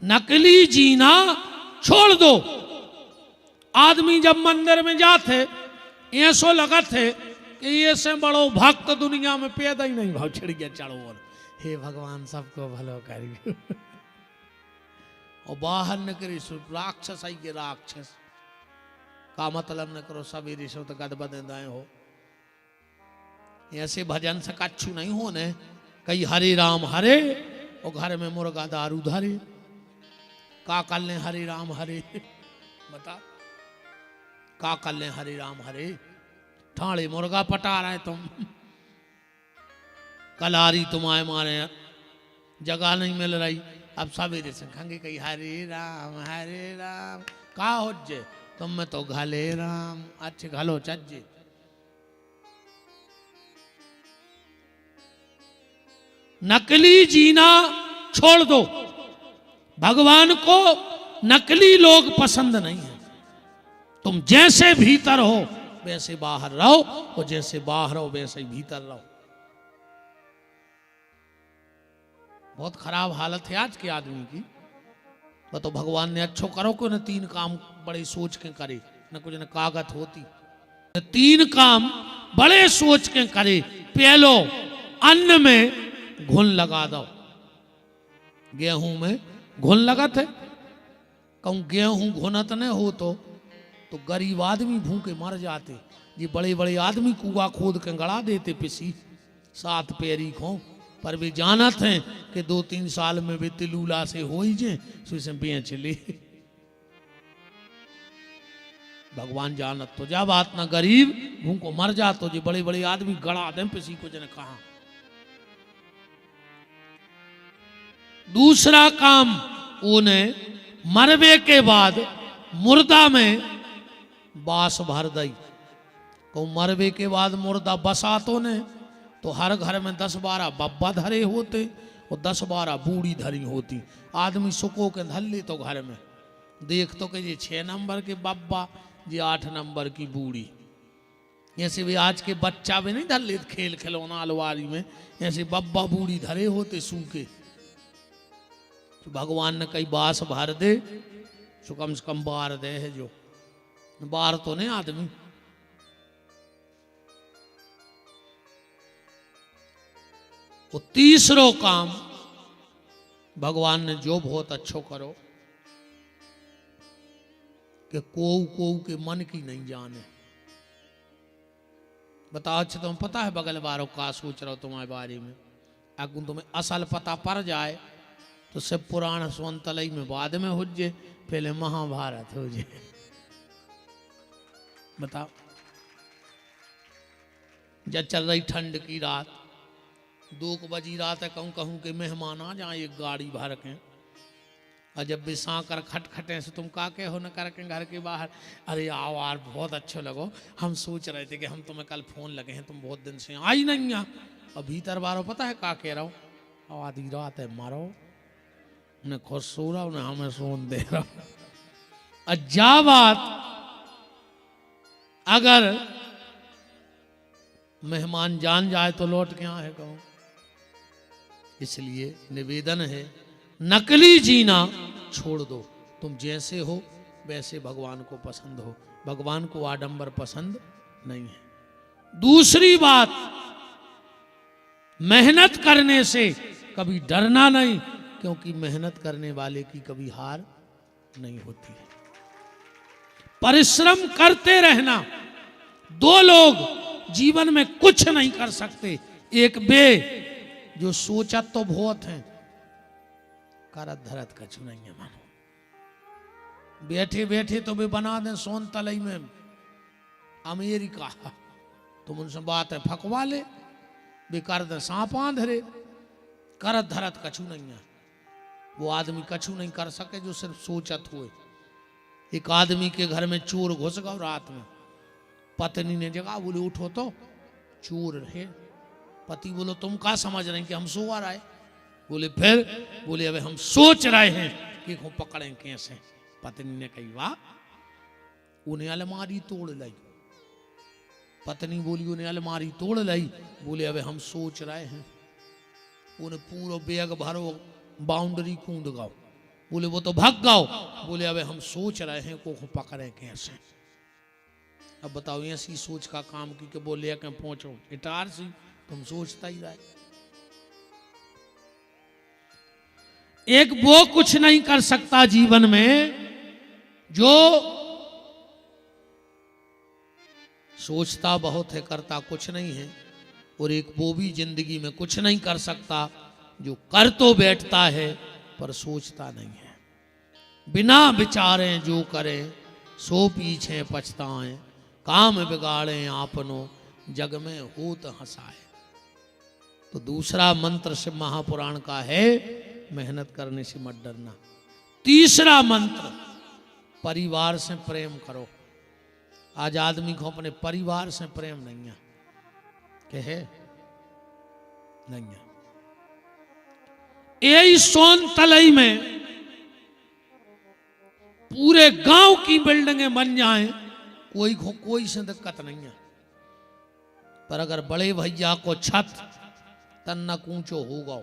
नकली जीना छोड़ दो। आदमी जब मंदिर में जाते ऐसो लगा थे कि ये से बड़ो भक्त दुनिया में पैदा ही नहीं भाव छिड़ गया चढ़ो और हे भगवान सबको भलो करिए। और बाहर निकली राक्षस आई के राक्षस का मतलब न करो, सवेरे से तो गदबद दाए हो। ऐसे भजन से कच्छू नहीं होने। कई हरे राम हरे और घर में मुर्गा दारू धरे। का कर ले हरे राम हरे? बता का कर ले हरे राम हरे? ठाणे मुर्गा पटा रहे तुम। कलारी तुम्हारे मारे जगह नहीं मिल रही। अब सवेरे से खंगे कही हरे राम का हो जे तुम में तो घले राम अच्छे घलो चज्जे। नकली जीना छोड़ दो। भगवान को नकली लोग पसंद नहीं है। तुम जैसे भीतर हो वैसे बाहर रहो और जैसे बाहर हो वैसे ही भीतर रहो। बहुत खराब हालत है आज के आदमी की। तो भगवान ने अच्छो करो को न 3 काम बड़े सोच के करे, न कुछ न कागत होती। 3 काम बड़े सोच के करे। पहलो, अन्न में घुन लगा दो। गेहूं में घुन लगत है। कहूं गेहूं घुनत न हो तो गरीब आदमी भूखे मर जाते। ये बड़े बड़े आदमी कुआ खोद के गड़ा देते पिसी 7 पैरी को, पर वे जानत हैं कि 2-3 साल में वे तिलूला से हो ही जे से बेच ले। भगवान जानत तो जा बात ना, गरीब भूखो मर जा तो जे बड़े बड़े आदमी गड़ा दे पिसी को जने कहा। दूसरा काम उन्हें मरवे के बाद मुर्दा में बास भर दई। को मरवे के बाद मुर्दा बसा तो ने तो हर घर में 10-12 बब्बा धरे होते और 10-12 बूढ़ी धरी होती। आदमी सुको के धर ले तो घर में देख तो कि ये 6 नंबर के बब्बा, ये 8 नंबर की बूढ़ी। ऐसे भी आज के बच्चा भी नहीं धर ले खेल खिलौना अलवारी में, ऐसे बब्बा बूढ़ी धरे होते सूखे। तो भगवान ने कई बास भर दे तो कम से कम बार दे है, जो बार तो नहीं आदमी। वो तीसरो काम भगवान ने जो बहुत अच्छो करो कि को के मन की नहीं जाने। बताओ अच्छा तुम्हें पता है बगल वालों का सोच रहा हो तुम्हारे बारे में, अगर तुम्हें असल पता पड़ जाए तो सब पुराण स्वंतलई में बाद में हो जाए, पहले महाभारत हो जाए। बताओ जब चल रही ठंड की रात, 2 बजी रात है, कहूँ कहूँ के मेहमान आ जाए एक गाड़ी भर के, और जब भी सांकर खटखटे से तुम का के हो न करके घर के बाहर, अरे आओ यार बहुत अच्छे लगो, हम सोच रहे थे कि हम तुम्हें कल फोन लगे हैं, तुम बहुत दिन से आई नहीं आ। और भीतर बारो पता है का कह रहा हूँ, और आधी रात है मारो उन्हें खुद सो रहा उन्हें हमें सोन दे रहा। अज्जा बात अगर मेहमान जान जाए तो लौट के आए कहो। इसलिए निवेदन है नकली जीना छोड़ दो, तुम जैसे हो वैसे भगवान को पसंद हो, भगवान को आडंबर पसंद नहीं है। दूसरी बात, मेहनत करने से कभी डरना नहीं, क्योंकि मेहनत करने वाले की कभी हार नहीं होती है। परिश्रम करते रहना। 2 लोग जीवन में कुछ नहीं कर सकते, एक वे जो सोचा तो बहुत है, करत धरत कछु नहीं है। मानो बैठे बैठे तो वे बना दें सोन तलई में अमेरिका, तुम उनसे बात है फकवा ले, वे कर दे सांप आंधरे, करत धरत कछु नहीं है। वो आदमी कछु नहीं कर सके जो सिर्फ सोचत हुए। एक आदमी के घर में चोर घुस गया रात में, पत्नी ने जगह बोले उठो तो चोर रहे। पति बोलो तुम क्या समझ रहे हैं कि हम सो आ रहे? बोले फिर? बोले अबे हम सोच रहे हैं कि को पकड़ें कैसे। पत्नी ने कही वाह, उन्हें अलमारी तोड़ लाई। पत्नी बोली उन्हें अलमारी तोड़ लाई। बोले अबे हम सोच रहे हैं। उन्हें पूरा बैग भरो बाउंड्री कूद गाओ। बोले वो तो भाग गाओ। बोले अबे हम सोच रहे हैं को पकड़े कैसे। अब बताओ ऐसी सोच का काम की कि बोले के पहुंचो इटार सी, तुम सोचता ही रहे। एक वो कुछ नहीं कर सकता जीवन में जो सोचता बहुत है करता कुछ नहीं है, और एक वो भी जिंदगी में कुछ नहीं कर सकता जो कर तो बैठता है पर सोचता नहीं है। बिना विचारे जो करें सो पीछे पछताएं, काम बिगाड़े आपनो जग में होत हंसाए। तो दूसरा मंत्र शिव महापुराण का है मेहनत करने से मत डरना। तीसरा मंत्र परिवार से प्रेम करो। आज आदमी को अपने परिवार से प्रेम नहीं है, कहे नहीं है। यही सोन तलई में पूरे गांव की बिल्डिंगें बन जाएं, कोई से दिक्कत नहीं है। पर अगर बड़े भैया को छत तन्ना ऊंचो होगा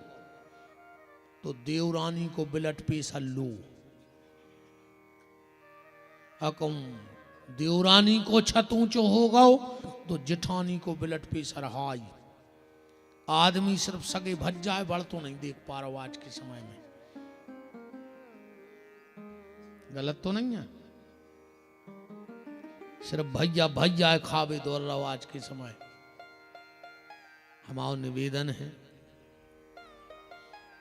तो देवरानी को बिलट पेश लो। अकम देवरानी को छत ऊंचो होगा तो जिठानी को बिलट पेश रहाई। आदमी सिर्फ सगे भज जाए बड़ तो नहीं देख पा रहा आज के समय में। गलत तो नहीं है। सिर्फ भैया भैया खावे दौड़ रहा हो आज के समय। हमारा निवेदन है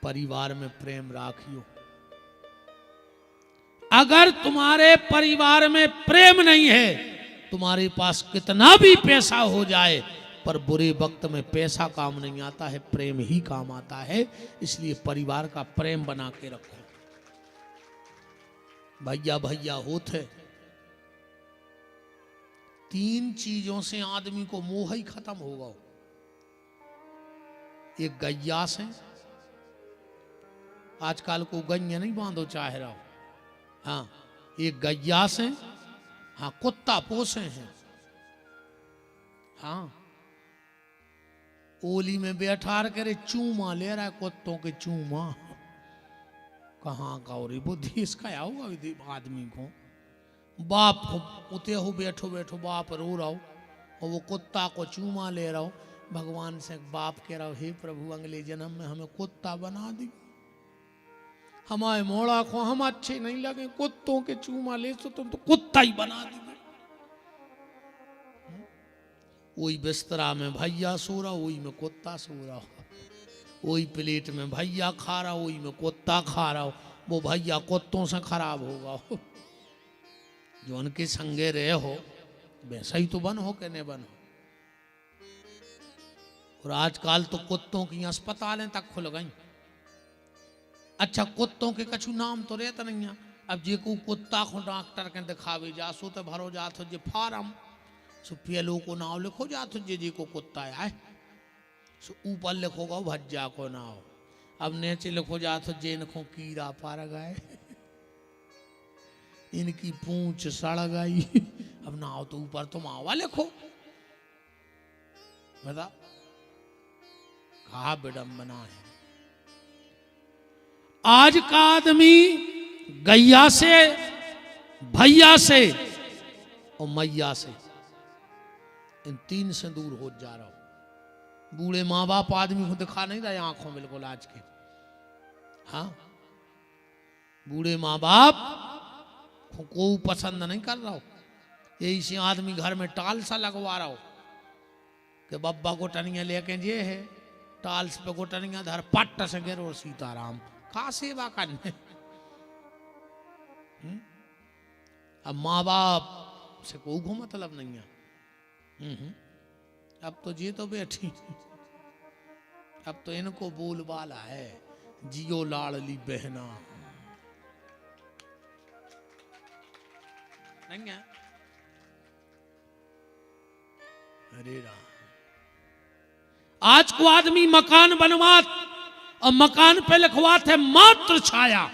परिवार में प्रेम राखियो। अगर तुम्हारे परिवार में प्रेम नहीं है, तुम्हारे पास कितना भी पैसा हो जाए, पर बुरे वक्त में पैसा काम नहीं आता है, प्रेम ही काम आता है। इसलिए परिवार का प्रेम बना के रखो। भैया भैया होते, 3 चीजों से आदमी को मोह ही खत्म होगा। एक गैया से, आजकल को गैया नहीं बांधो चाह रहा हो, हाँ एक गैया से, हाँ कुत्ता पोसे हैं, हाँ ओली में बैठा करे चूमा ले रहा है कुत्तों के चूमा। कहाँ का और बुद्धि इसका क्या होगा आदमी को। बाप को उते हो बैठो बैठो बाप रो रहा हो और वो कुत्ता को चूमा ले रहा हो। भगवान से बाप कह रहा हो, हे प्रभु अगले जन्म में हमें कुत्ता बना दी, हमारे मोड़ा को हम अच्छे नहीं लगे, कुत्तों के चूमा ले तो तुम तो कुत्ता ही बना दी। वही बिस्तरा में भैया सो रहा, वही में कुत्ता सो रहा, वही प्लेट में भैया खा रहा, वही में कुत्ता खा रहा। वो भैया कुत्तों से खराब होगा। जो उनके संगे रहे हो वैसा ही तो बन हो कि नहीं बन हो। और आजकल तो कुत्तों की अस्पतालें तक खुल गई। अच्छा कुत्तों के कछु नाम तो रहता नहीं है। अब जे को कुत्ता को डॉक्टर के दिखावे जा सो तो भरो जात हो जे फार्म सो पेलो को नाव लिखो जात हो जे को कुत्ता आए सो ऊपर लिखोगा भज्जा को नाव। अब नीचे लिखो जात हो जे इनको कीड़ा पार गए, इनकी पूंछ सड़ गई। अब नाव तो ऊपर तो मावा लिखो। बता कहा विडंबना है। आज का आदमी गैया से, भैया से और मैया से, इन 3 से दूर हो जा रहा हूं। बूढ़े माँ बाप आदमी को दिखा नहीं रहे आंखों बिल्कुल आज के। हाँ बूढ़े माँ बाप को पसंद नहीं कर रहा हो। यही से आदमी घर में टाल सा लगवा रहा हो कि बब्बा गोटनिया लेके जे है टाल्स पे गोटनिया धर पट्ट से गिरो सीताराम का सेवा करने। अब माँ बाप से कोई को मतलब नहीं है। अब तो ये तो बैठी, अब तो इनको बोलबाला है, जियो लाड़ली बहना नहीं है। अरे राम, आज को आदमी मकान बनवात और मकान पे लिखवात है मात्र छाया।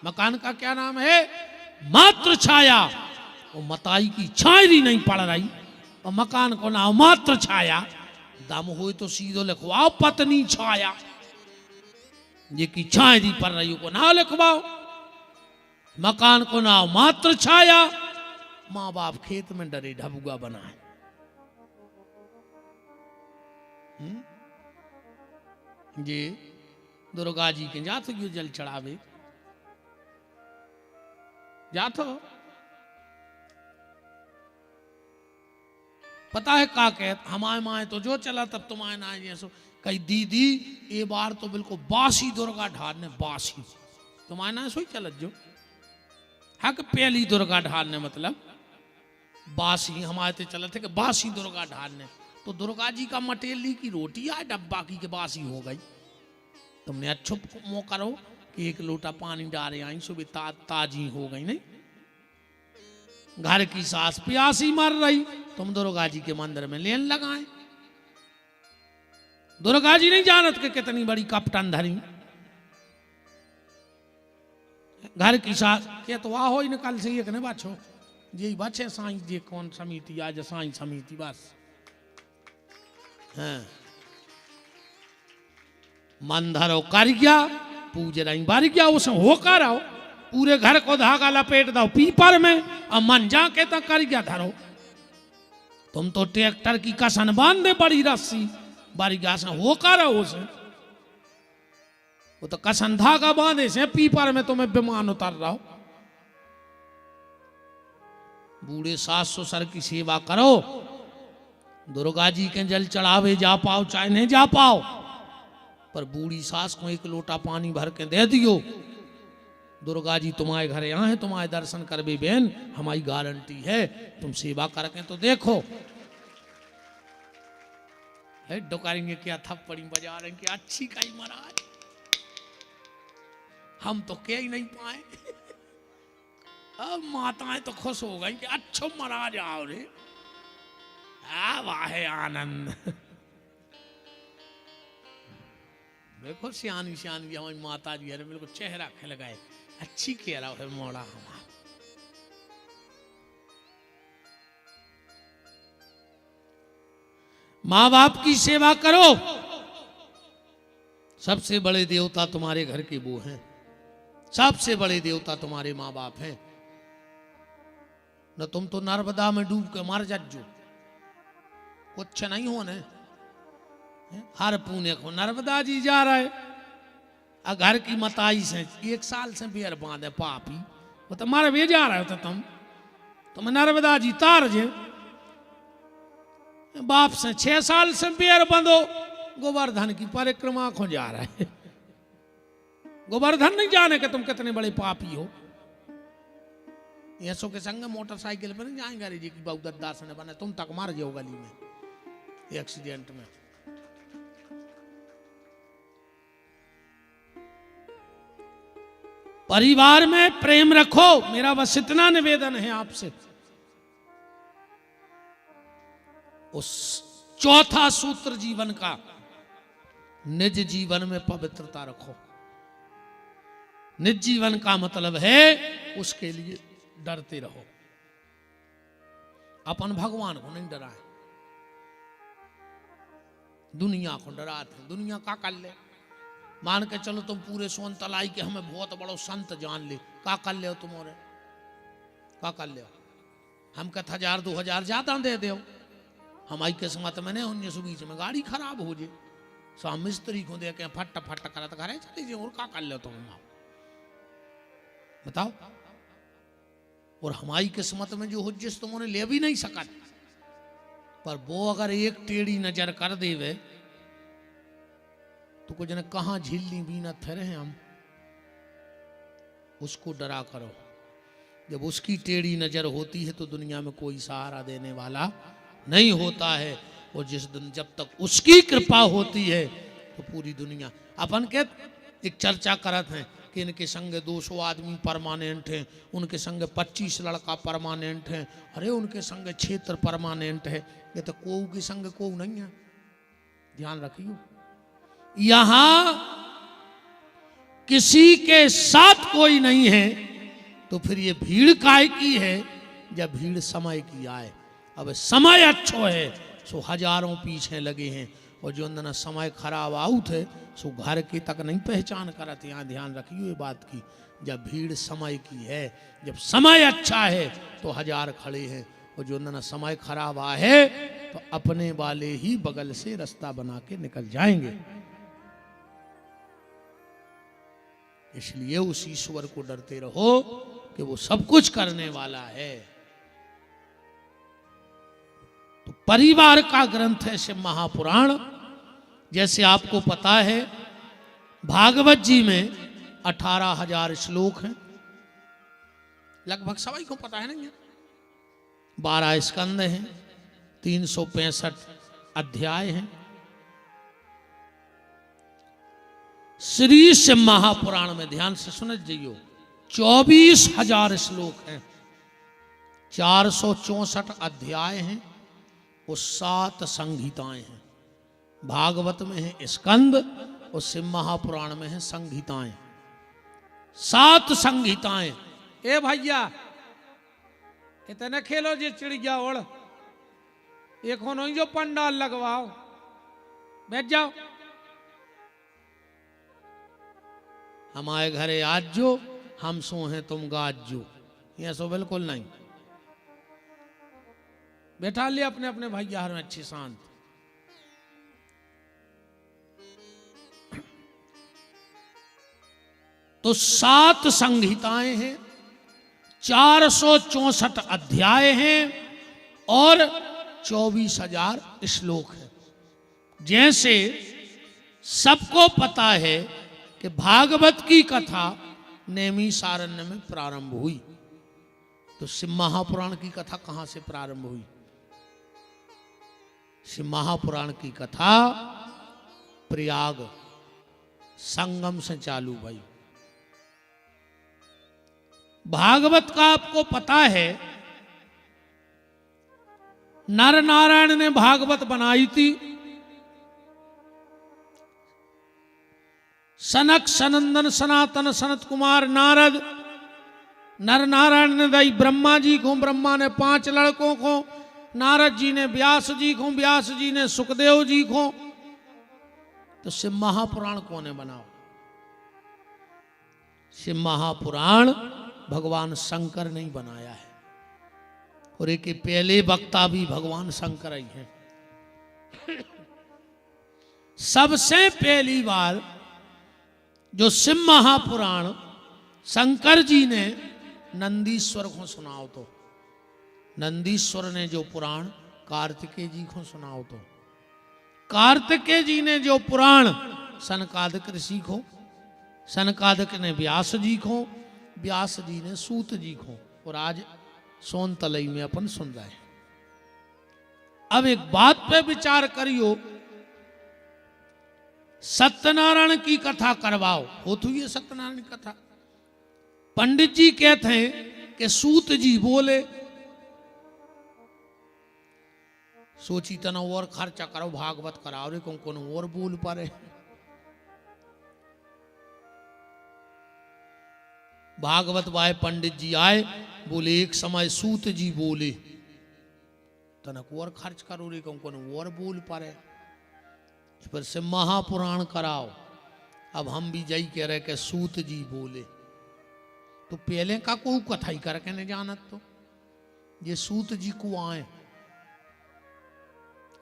मकान का क्या नाम है? मात्र छाया। वो मताई की छायरी नहीं पड़ रही और मकान को नाम मात्र छाया। दम हो तो सीधो लिखवाओ पत्नी छाया। ये की छायरी पड़ रही को ना लिखवाओ। मकान को नाम मात्र छाया। माँ बाप खेत में डरे ढबुआ बनाए। ये दुर्गा जी के जात हो जल चढ़ावे जात हो। पता है का कहत हमारे माए तो जो चला तब तुम्हारे ना जैसो कही दीदी ये बार तो बिल्कुल बासी दुर्गा ढालने बासी तुम्हारे ना सोई चलत जो है कि पहली दुर्गा ढालने मतलब बासी हमारे ते चलत है कि बासी दुर्गा ढालने। तो दुर्गा जी का मटेली की रोटी आए डब्बा की के बासी हो गई। तुमने अच्छो मौका रहो कि 1 लोटा पानी डाले आई सुबह ताजी हो गई। नहीं घर की सास प्यासी मर रही तुम दुर्गा जी के मंदिर में लेन लगाए। दुर्गा जी नहीं जानत के कितनी बड़ी कपटन धरी। घर की सास के तो वाह हो ही निकल से एक ने बचो जी बचे साई जी कौन समिति आज साई समिति बस। हाँ मन धरो कर गया पूज रही बार गया उसे होकर आओ पूरे घर को धागा लपेट दो पीपर में और मन जाके तक कर गया धरो। तुम तो ट्रैक्टर की कसन बांध दे बड़ी रस्सी बारी गया से होकर आओ उसे। वो तो कसन धागा बांधे से पीपर में तुम्हें विमान उतर रहा हो। बूढ़े सास ससुर की सेवा करो। दुर्गा जी के जल चढ़ावे जा पाओ चाहे नहीं जा पाओ, पर बूढ़ी सास को एक लोटा पानी भर के दे दियो। दुर्गा जी तुम्हारे घर यहाँ है, तुम्हारे दर्शन करबे बहन, हमारी गारंटी है। तुम सेवा करके तो देखो। है डोकारेंगे क्या, थप्पड़ी बजा रहे कि अच्छी काई महाराज, हम तो कह ही नहीं पाए। अब माताएं तो खुश हो गई कि अच्छो महाराज आओ रे, वाह आनंद। देखो सियानी सियानी हमारी माता जी है, बिल्कुल चेहरा खिल गए, अच्छी कह रहा है मोड़ा हमारा। माँ बाप की सेवा करो। सबसे बड़े देवता तुम्हारे घर के वो हैं, सबसे बड़े देवता तुम्हारे माँ बाप हैं। न तुम तो नर्मदा में डूब के मर जाजो, कुछ नहीं होने। हर पुण्य को नर्मदा जी जा रहे, घर की मताई से 1 साल से बेर बांधे पापी, वो तो मारे भी जा रहे हो तो तुम नर्मदा जी तार जे। बाप से 6 साल से बेर बंधो, गोवर्धन की परिक्रमा को जा रहे है। गोवर्धन नहीं जाने के तुम कितने बड़े पापी हो। यशो के संग मोटरसाइकिल पर नहीं जाएंगे जी की बहुत दास ने बने, तुम तक मार जाओ गली में एक्सीडेंट में। परिवार में प्रेम रखो, मेरा बस इतना निवेदन है आपसे। उस चौथा सूत्र जीवन का, निज जीवन में पवित्रता रखो। निज जीवन का मतलब है उसके लिए डरते रहो। अपन भगवान को नहीं डराए, दुनिया को डराते। दुनिया का कर ले, मान के चलो तुम पूरे सोनतलाई के हमें बहुत बड़ो संत जान ले, का कर ले तुम और का कर ले। हम कथ 1000-2000 ज्यादा दे दो, हमारी किस्मत में नहीं 1920 में गाड़ी खराब हो जाए, सो मिस्त्री को दे के फट फट करत घरे चले जाए, और का कर ले तुम बताओ। और हमारी किस्मत में जो हो जिस तुम उन्हें ले भी नहीं सका, पर वो अगर एक टेढ़ी नजर कर देवे तो कुछ न कहां झिल्ली भी न थरे हम। उसको डरा करो। जब उसकी टेढ़ी नजर होती है तो दुनिया में कोई सहारा देने वाला नहीं होता है। और जिस दिन जब तक उसकी कृपा होती है तो पूरी दुनिया। अपन के एक चर्चा करत हैं कि इनके संग 200 आदमी परमानेंट हैं, उनके संग 25 लड़का परमानेंट हैं, अरे उनके संग क्षेत्र परमानेंट है। ये तो कोऊ के संग कोऊ नहीं है, ध्यान रखियो। यहां किसी के साथ कोई नहीं है तो फिर ये भीड़ काहे की है, जब भीड़ समय की आए। अब समय अच्छो है सो हजारों पीछे लगे हैं, और जो अंदर समय खराब आउट है सो घर की तक नहीं पहचान करते। यहाँ ध्यान रखिए ये बात की, जब भीड़ समय की है, जब समय अच्छा है तो 1000 खड़े हैं, और जो अंदर समय खराब है तो अपने वाले ही बगल से रास्ता बना के निकल जाएंगे। इसलिए उस ईश्वर को डरते रहो कि वो सब कुछ करने वाला है। तो परिवार का ग्रंथ है शिव महापुराण। जैसे आपको पता है भागवत जी में 18,000 श्लोक हैं, लगभग सभी को पता है नहीं है। 12 स्कंद हैं, 365 अध्याय हैं। श्री शिव महापुराण में ध्यान से सुन जाइयो 24,000 श्लोक हैं, 464 अध्याय हैं और 7 संहिताएं हैं। भागवत में है स्कंद और शिव महापुराण में है संहिताएं, 7 संहिताएं। ए भैया इतने खेलो जी चिड़िया ओढ़, एक होनो जो पंडाल लगवाओ, बैठ जाओ। हमारे घरे आज जो हम सो हैं तुम गाज जो, ये सो बिल्कुल नहीं। बैठा लिया अपने अपने भैया में अच्छी शांत। तो 7 संहिताएं हैं, 464 अध्याय हैं और 24,000 श्लोक हैं। जैसे सबको पता है कि भागवत की कथा नैमिषारण्य में प्रारंभ हुई, तो शिव महापुराण की कथा कहां से प्रारंभ हुई? शिव महापुराण की कथा प्रयाग संगम से चालू भाई। भागवत का आपको पता है नर नारायण ने भागवत बनाई थी। सनक सनंदन सनातन सनत कुमार नारद नर नारायण ने दई ब्रह्मा जी को, ब्रह्मा ने 5 लड़कों को, नारद जी ने व्यास जी को, व्यास जी ने सुखदेव जी को। तो शिव महापुराण कौन है बनाओ? शिव महापुराण भगवान शंकर ने बनाया है, और एक पहले वक्ता भी भगवान शंकर ही हैं। सबसे पहली बार जो शिव महापुराण शंकर जी ने नंदीश्वर को सुनाओ, तो नंदीश्वर ने जो पुराण कार्तिकेय जी को सुनाओ, तो कार्तिकेय जी ने जो पुराण सनकादिक ऋषि को, सनकादिक ने व्यास जी को, व्यास जी ने सूत जी को, और आज सोनतलई में अपन सुन रहे हैं। अब एक बात पे विचार करियो, सत्यनारायण की कथा करवाओ, हो तो ये सत्यनारायण की कथा। पंडित जी कहते हैं कि सूत जी बोले, सोची तना और खर्चा करो, भागवत कराओ रे, कौन और बोल पारे। भागवत वाय पंडित जी आए, बोले एक समय सूत जी बोले, तनक और खर्च करो रे, कौन और बोल पारे। फिर से महापुराण कराओ। अब हम भी जई कह रहे कि सूत जी बोले, तो पहले का कोई कथाई करके नहीं जानत, तो ये सूत जी को आए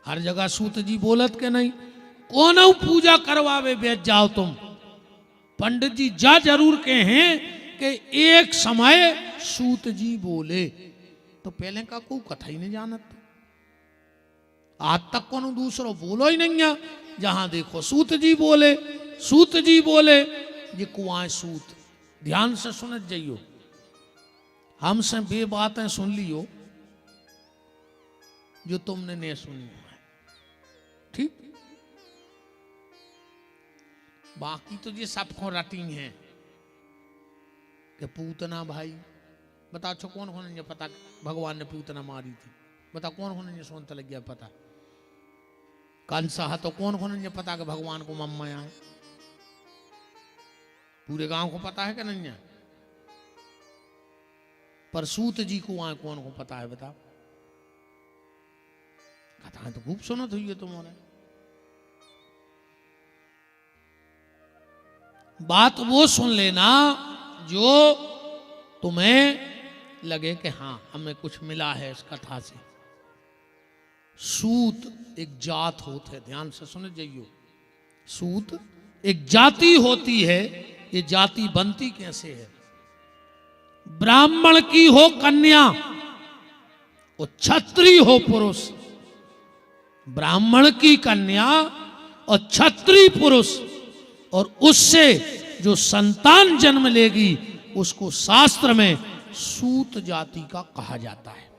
हर जगह सूत जी बोलत के नहीं, कौन पूजा करवावे बैठ जाओ तुम। पंडित जी जा जरूर के हैं कि एक समय सूत जी बोले, तो पहले का कोई कथाई नहीं जानत। आज तक कौन दूसरो बोलो ही नहीं है, जहां देखो सूत जी बोले, सूत जी बोले। ये कुआं सूत, ध्यान से सुनत जाइयो, हमसे बे बातें सुन लियो जो तुमने नहीं सुनी है, ठीक। बाकी तो ये सबको रटी है कि पूतना भाई, बता छो कौन कौन ये पता भगवान ने पूतना मारी थी? बता कौन कौन ये सोनता लग गया पता? कंसा तो कौन कौन ये पता कि भगवान को मम्मा आए? पूरे गांव को पता है कि नहीं है? पर सूत जी को आए कौन को पता है बता? कथाएं तो खूब सुनत हुई है तुम्हारे। बात वो सुन लेना जो तुम्हें लगे कि हाँ हमें कुछ मिला है इस कथा से। सूत एक जात होते है, ध्यान से सुन जाइयो। सूत एक जाति होती है। ये जाति बनती कैसे है? ब्राह्मण की हो कन्या और क्षत्रिय हो पुरुष, ब्राह्मण की कन्या और क्षत्रिय पुरुष, और उससे जो संतान जन्म लेगी उसको शास्त्र में सूत जाति का कहा जाता है।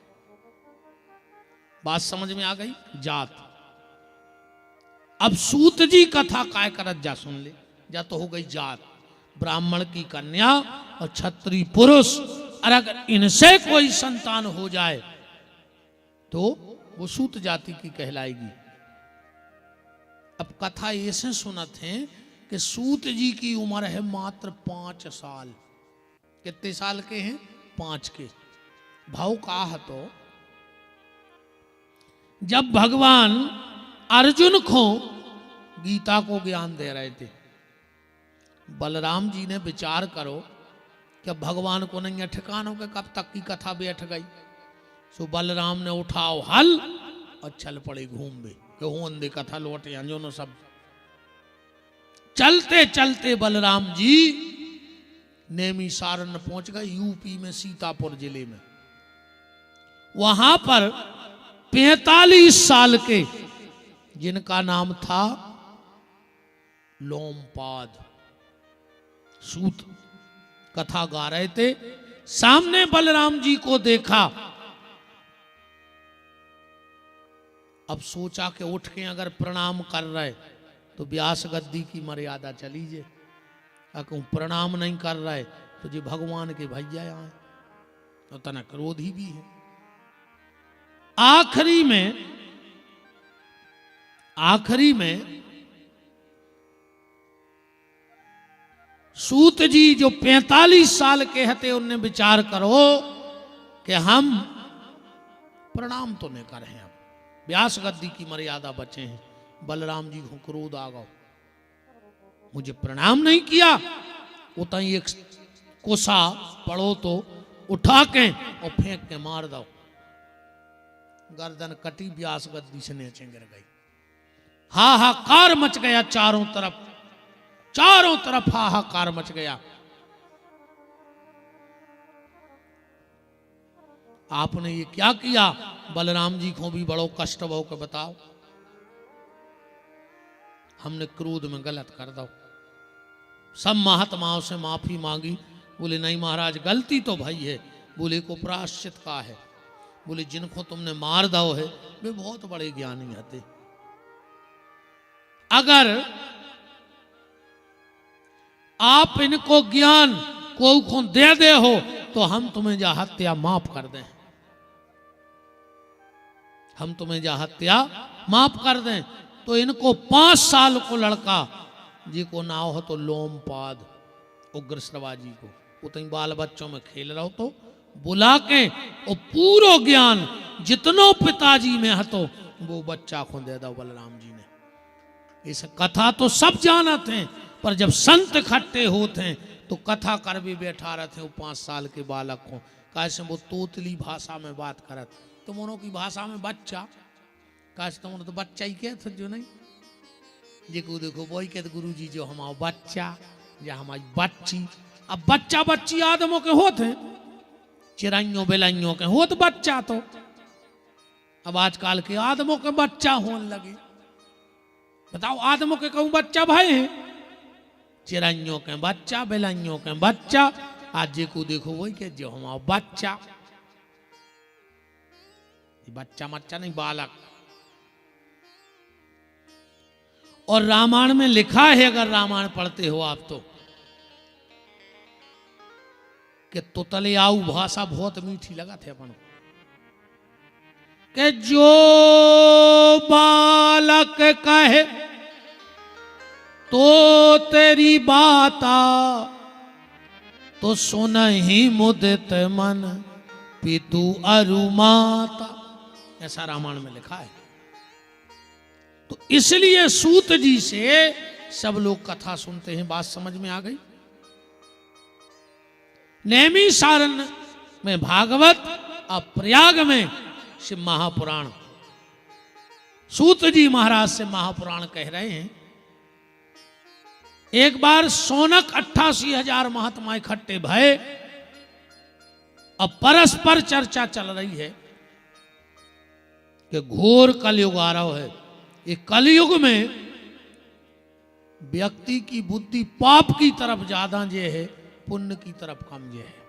बात समझ में आ गई? जात। अब सूत जी कथा काय करत जा सुन ले जा, तो हो गई जात, ब्राह्मण की कन्या और क्षत्रिय पुरुष। और अगर इनसे कोई संतान हो जाए तो वो सूत जाति की कहलाएगी। अब कथा ऐसे सुनत हैं कि सूत जी की उम्र है मात्र 5 साल। कितने साल के हैं? 5 के। भाव का है तो जब भगवान अर्जुन को गीता को ज्ञान दे रहे थे, बलराम जी ने विचार करो कि भगवान को नहीं ठिकानों के कब तक की कथा बैठ गई। सो बलराम ने उठाओ हल और चल पड़े घूम बे कि होन दे कथा लौटे अंजोनो सब। चलते चलते बलराम जी नैमिषारण्य पहुंच गए, यूपी में सीतापुर जिले में। वहां पर 45 साल के, जिनका नाम था लोमपाद, सूत कथा गा रहे थे। सामने बलराम जी को देखा। अब सोचा कि उठ के अगर प्रणाम कर रहे तो व्यास गद्दी की मर्यादा चली जे, अगर प्रणाम नहीं कर रहे तो जी भगवान के भैया आए, तो तना क्रोधी भी है। आखिरी में सूत जी जो 45 साल के हते, उनने विचार करो कि हम प्रणाम तो नहीं कर रहे हैं, व्यास गद्दी की मर्यादा बचे हैं। बलराम जी को क्रोध आ गया, मुझे प्रणाम नहीं किया, उतई एक कोसा पड़ो तो उठा के और फेंक के मार दो। गर्दन कटी, व्यास गद्दी से नीचे गिर गई। हाहाकार मच गया चारों तरफ हाहाकार मच गया। आपने ये क्या किया? बलराम जी को भी बड़ो कष्ट हो के बताओ, हमने क्रोध में गलत कर दो। सब महात्माओं से माफी मांगी। बोले नहीं महाराज, गलती तो भाई है। बोले को प्रायश्चित का है। बोले जिनको तुमने मार दो है वे बहुत बड़े ज्ञानी हते, अगर आप इनको ज्ञान को दे हो तो हम तुम्हें जा हत्या माफ कर दें, हम तुम्हें जा हत्या माफ कर दें। तो इनको 5 साल को लड़का जी को नाव हो तो लोमपाद उग्र श्रवाजी को, उतनी बाल बच्चों में खेल रहो तो बुला के और पूरा ज्ञान जितनो पिताजी में हतो वो बच्चा को दे दो बलराम जी ने। इस कथा तो सब जानत हैं, पर जब संत इकट्ठे होते हैं तो कथा कर भी बैठा रहते हैं। वो 5 साल के बालक को कैसे वो तोतली भाषा में बात करत, तुम उन्हों की भाषा में बच्चा, कैसे तुम तो बच्चा ही कहते जो नहीं, देखो देखो वही कहते गुरु जी जो हमारा बच्चा या हमारी बच्ची। अब बच्चा बच्ची आदमों के होते हैं, चिड़ैयों बेलाइयों के होत बच्चा, तो अब आजकल के आदमों के बच्चा होने लगे। बताओ आदमों के कहूं बच्चा भाई है, चिड़ैयों के बच्चा बेलाइयों के बच्चा। आज जी को देखो वही के जो हमारा बच्चा, बच्चा मच्चा नहीं बालक। और रामायण में लिखा है, अगर रामायण पढ़ते हो आप तो, कि तुतलियाऊ भाषा बहुत मीठी लगा थे अपन के जो बालक कहे तो तेरी बाता तो सुन ही मुदित मन पितु अरु माता, ऐसा रामायण में लिखा है। तो इसलिए सूत जी से सब लोग कथा सुनते हैं। बात समझ में आ गई? नैमिषारण्य में भागवत और प्रयाग में शिव महापुराण। सूत जी महाराज से महापुराण कह रहे हैं। एक बार सोनक 88,000 महात्मा इकट्ठे भय, अब परस्पर चर्चा चल रही है कि घोर कलयुग आ रहा है। ये कलयुग में व्यक्ति की बुद्धि पाप की तरफ ज्यादा जे है, पुण्य की तरफ कम जे है।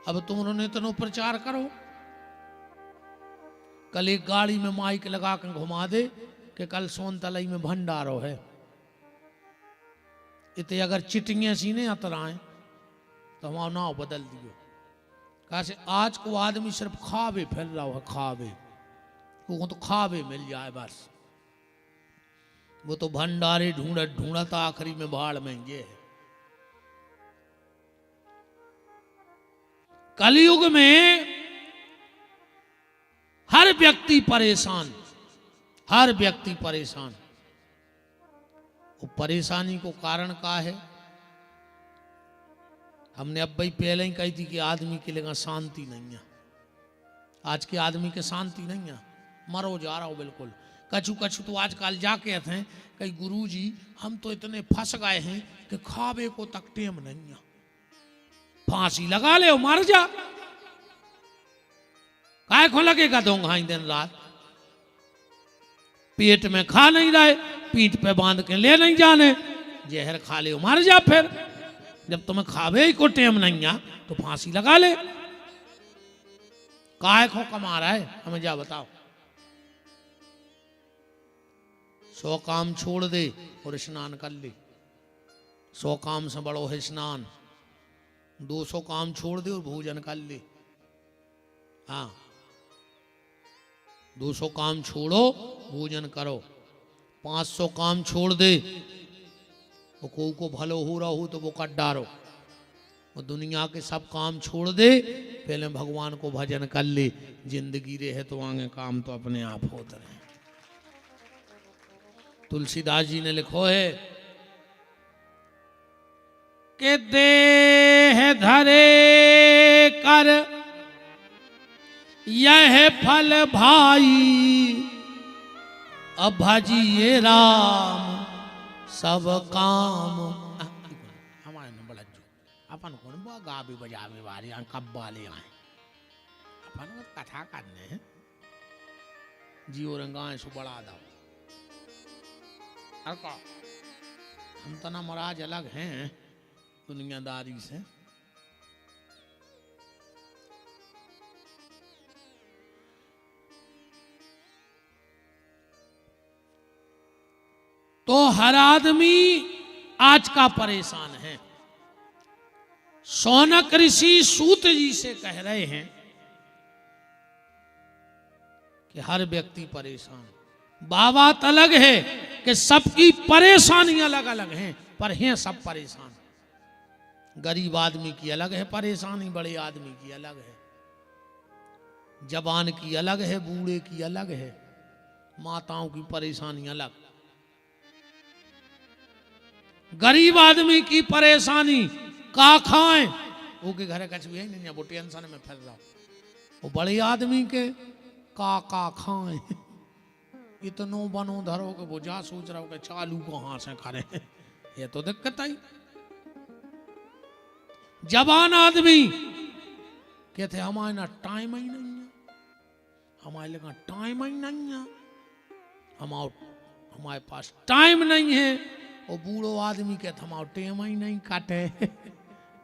अब तुम उन्होंने इतना प्रचार करो, कल एक गाड़ी में माइक लगा कर घुमा दे कि कल सोनतलाई में भंडारो है। इतने अगर चिटिंगे सीने अतराएं तो हमारा नाव बदल दियो। कैसे आज को आदमी सिर्फ खावे फैल रहा है, खावे वो तो खावे मिल जाए बस। वो तो भंडारे ढूंढत ढूंढत आखिरी में भाड़ में ये है। कलयुग में हर व्यक्ति परेशान, हर व्यक्ति परेशान। वो परेशानी को कारण का है? हमने अब भाई पहले ही कही थी कि आदमी के लिए शांति नहीं है। आज के आदमी के शांति नहीं है, मरो जा रहा हो बिल्कुल। कछु कछु तो आजकल जाके थे कई गुरुजी हम तो इतने फंस गए हैं कि खावे को तक टेम नहीं है, फांसी लगा ले और मर जा। काय को लगेगा दोंघाई दिन रात, पेट में खा नहीं रहे, पीठ पे बांध के ले नहीं जाने, जहर खा ले मर जा। फिर जब तुम्हें खावे ही को टेम नहीं आ तो फांसी लगा ले। काय को कमा रहा है हमें जा बताओ। 100 काम छोड़ दे और स्नान कर ले, 100 काम से बड़ो है स्नान। 200 काम छोड़ दे और भोजन कर ले। हाँ, 200 काम छोड़ो भोजन करो, 500 काम छोड़ दे और को भलो हो रहा हो तो वो कट डारो। और दुनिया के सब काम छोड़ दे, पहले भगवान को भजन कर ले। जिंदगी रहे तो आगे काम तो अपने आप होते रहे। तुलसीदास जी ने लिखो है कि देह धरे कर यह फल भाई, अब भजिए राम सब काम। हमारे न बड़ा जो अपन कौन गा भी बजा भी बारी कब वाले आए अपन कथा करने हैं जियो रंगाए सो बड़ा दो। हम तो ना महाराज अलग हैं दुनियादारी से। तो हर आदमी आज का परेशान है। शौनक ऋषि सूत जी से कह रहे हैं कि हर व्यक्ति परेशान। बात अलग है कि सबकी परेशानी अलग अलग हैं, पर हैं सब परेशान। गरीब आदमी की अलग है परेशानी, बड़े आदमी की अलग है, जवान की अलग है, बूढ़े की अलग है, माताओं की परेशानी अलग। गरीब आदमी की परेशानी का खाएं, वो के घर कछ भी है नहीं, वो टेंशन में फंस रहा। वो बड़े आदमी के का खाएं, इतनो बनो धरो के वो जा सोच रहा हो कि चालू कहां से करे, ये तो दिक्कत आई। जवान आदमी कहते हमारे ना टाइम ही नहीं है, हमारे लगा टाइम ही नहीं है, हमारे पास टाइम नहीं है। और बूढ़ो आदमी कहते हमारा टेम ही नहीं काटे,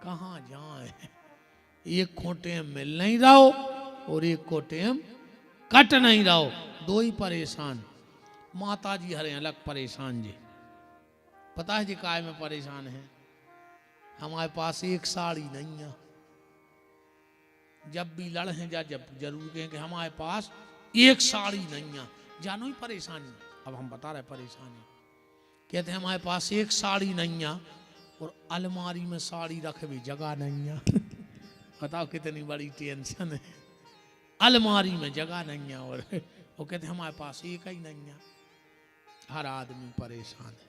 कहाँ जाए, एक को टेम मिल नहीं रहो और एक को टेम कट नहीं रहो, दो ही परेशान। माता जी हरे अलग परेशान जी, पता है जी काय में परेशान है, हमारे पास एक साड़ी नहीं है। जब भी लड़ हैं जा जब जरूर कहें कि हमारे पास एक साड़ी नहीं है, जानो ही परेशानी। अब हम बता रहे परेशानी, कहते हैं हमारे पास एक साड़ी नहीं है और अलमारी में साड़ी रखे भी जगह नहीं है। बताओ कितनी बड़ी टेंशन है, अलमारी में जगह नहीं है। और वो कहते हैं हमारे पास एक ही नहीं है। हर आदमी परेशान है,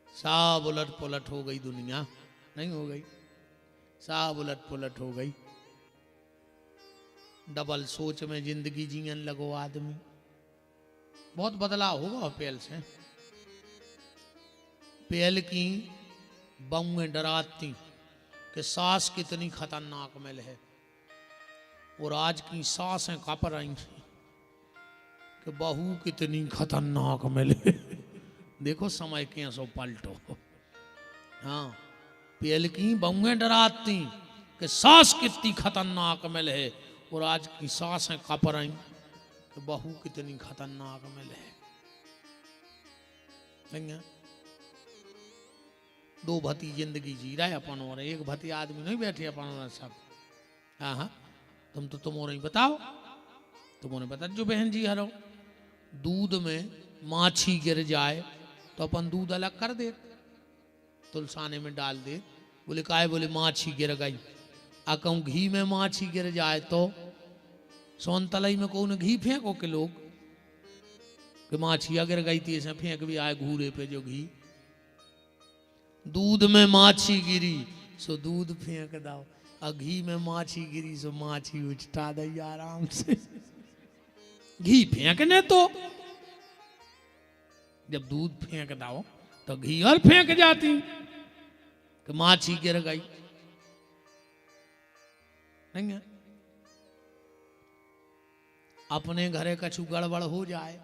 सब उलट पुलट हो गई दुनिया, नहीं हो गई, सब उलट पुलट हो गई। डबल सोच में जिंदगी जीने लगो आदमी, बहुत बदलाव होगा पहल से। पहल की बहुएं डराती कि सास कितनी खतरनाक मिल है, और आज की सासें कप रही कि बहू कितनी खतरनाक मिल है। देखो समय के सो पलटो। हाँ, पहल की बहुएं डराती कि सास कितनी खतरनाक मिल है, और आज की सासें कप रही कि बहू कितनी खतरनाक मिल है। दो भती जिंदगी जी रहा है अपन, और एक भती आदमी नहीं बैठे अपन सब। हाँ हाँ, तुम तो तुम्हारे ही बताओ, तुम्हारे बता जो बहन जी हरो, दूध में माछी गिर जाए तो अपन दूध अलग कर दे, तुलसाने में डाल दे। बोले काहे, बोले माछी गिर गई। कहूँ घी में माछी गिर जाए तो सोन तलाई में कौन घी फेंको के लोग कि माछी अगर गई थी ऐसे फेंक भी आए घूरे पे जो घी। दूध में माछी गिरी सो दूध फेंक दाओ। और घी में माछी गिरी सो माछी उचटा दई आराम से। घी फेंकने तो जब दूध फेंक दाओ तो घी और फेंक जाती कि माछी गिर गई। नहीं है? अपने घरे कछु गड़बड़ हो जाए,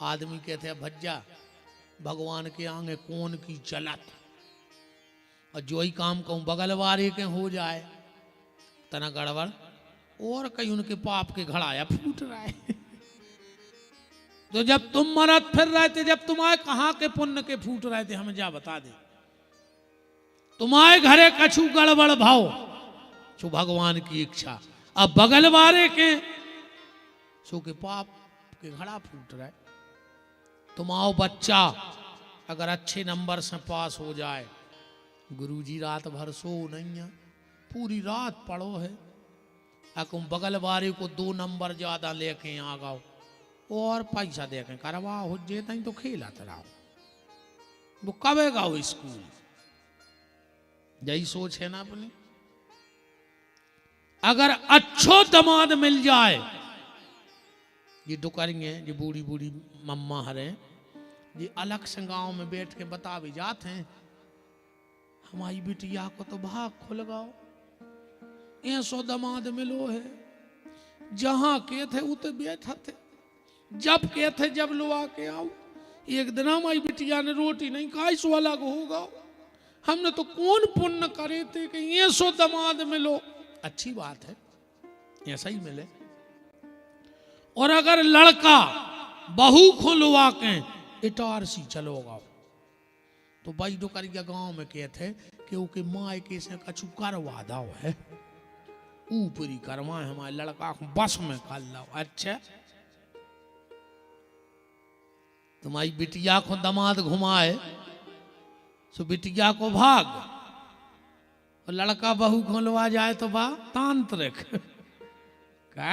आदमी कहते हैं भज्जा भगवान के आगे कौन की चलत, और जो ही काम कहूं बगल वाले के हो जाए तना गड़बड़, और कहीं उनके पाप के घड़ाया फूट रहा है। तो जब तुम मरत फिर रहे थे, जब तुम्हारे कहां के पुण्य के फूट रहे थे, हमें जा बता दे। तुम्हारे घरे कछु गड़बड़ भाव सो भगवान की इच्छा, अब बगल वाले के सो के पाप के घड़ा फूट रहा है। तुम आओ बच्चा अगर अच्छे नंबर से पास हो जाए, गुरुजी रात भर सो नहीं है, पूरी रात पढ़ो है, तुम बगल वाले को 2 नंबर ज्यादा लेके आ गओ और पैसा देके करवा हो जे नहीं तो खेलत रहो, वो कबे गाओ स्कूल। यही सोच है ना अपनी। अगर अच्छो दामाद मिल जाए, ये डुकरिए ये बूढ़ी बूढ़ी मम्मा हरे ये अलग से गांव में बैठ के बता भी जाते हैं, हमारी बिटिया को तो भाग खुल गओ, ऐसो दामाद मिलो है, जहां के थे उते बैठा थे, जब के थे जब लो आके आओ। एक दिन हमारी बिटिया ने रोटी नहीं खाई सो अलग होगा, हमने तो कौन पुण्य करे थे कि ऐसो दामाद मिलो। अच्छी बात है, ऐसा ही मिले। और अगर लड़का बहू खुलवा के इटारसी चलोगा तो भाई डोकरिया गांव में कहते कि ओके माए के से कछु करवा दाओ है, ऊपरी करवा है हमारे लड़का को बस में कर लो। अच्छा तुम्हारी बिटिया को दामाद घुमाए सो बिटिया को भाग, और लड़का बहू खुलवा जाए तो बा तांत्रिक। क्या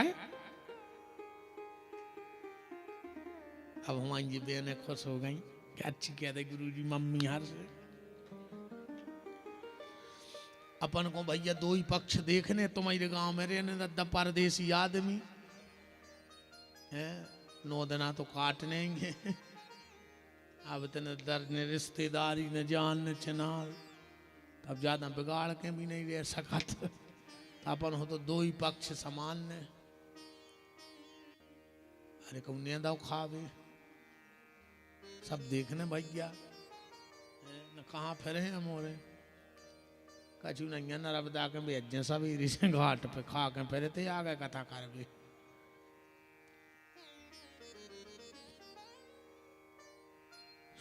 अब हमारी बहनें खुश हो गई कि अच्छी कहते गुरुजी मम्मी हर से। अपन को भैया 2 ही पक्ष देखने, तुम्हारे गांव में रहने दद्दा परदेसी आदमी है, 9 दिना तो काटने ही। अब इतने दर्द ने रिश्तेदारी न जान न चनाल, अब ज्यादा बिगाड़ के भी नहीं रह सकत। अपन हो तो 2 ही पक्ष समान ने। अरे कौन दो खावे सब देखने भैया न कहाँ फिरे हैं मोरे, कछु नहीं है नर्मदा के बेजे सवेरी से घाट पे खा के फिरे थे, आ गए कथा कर भी।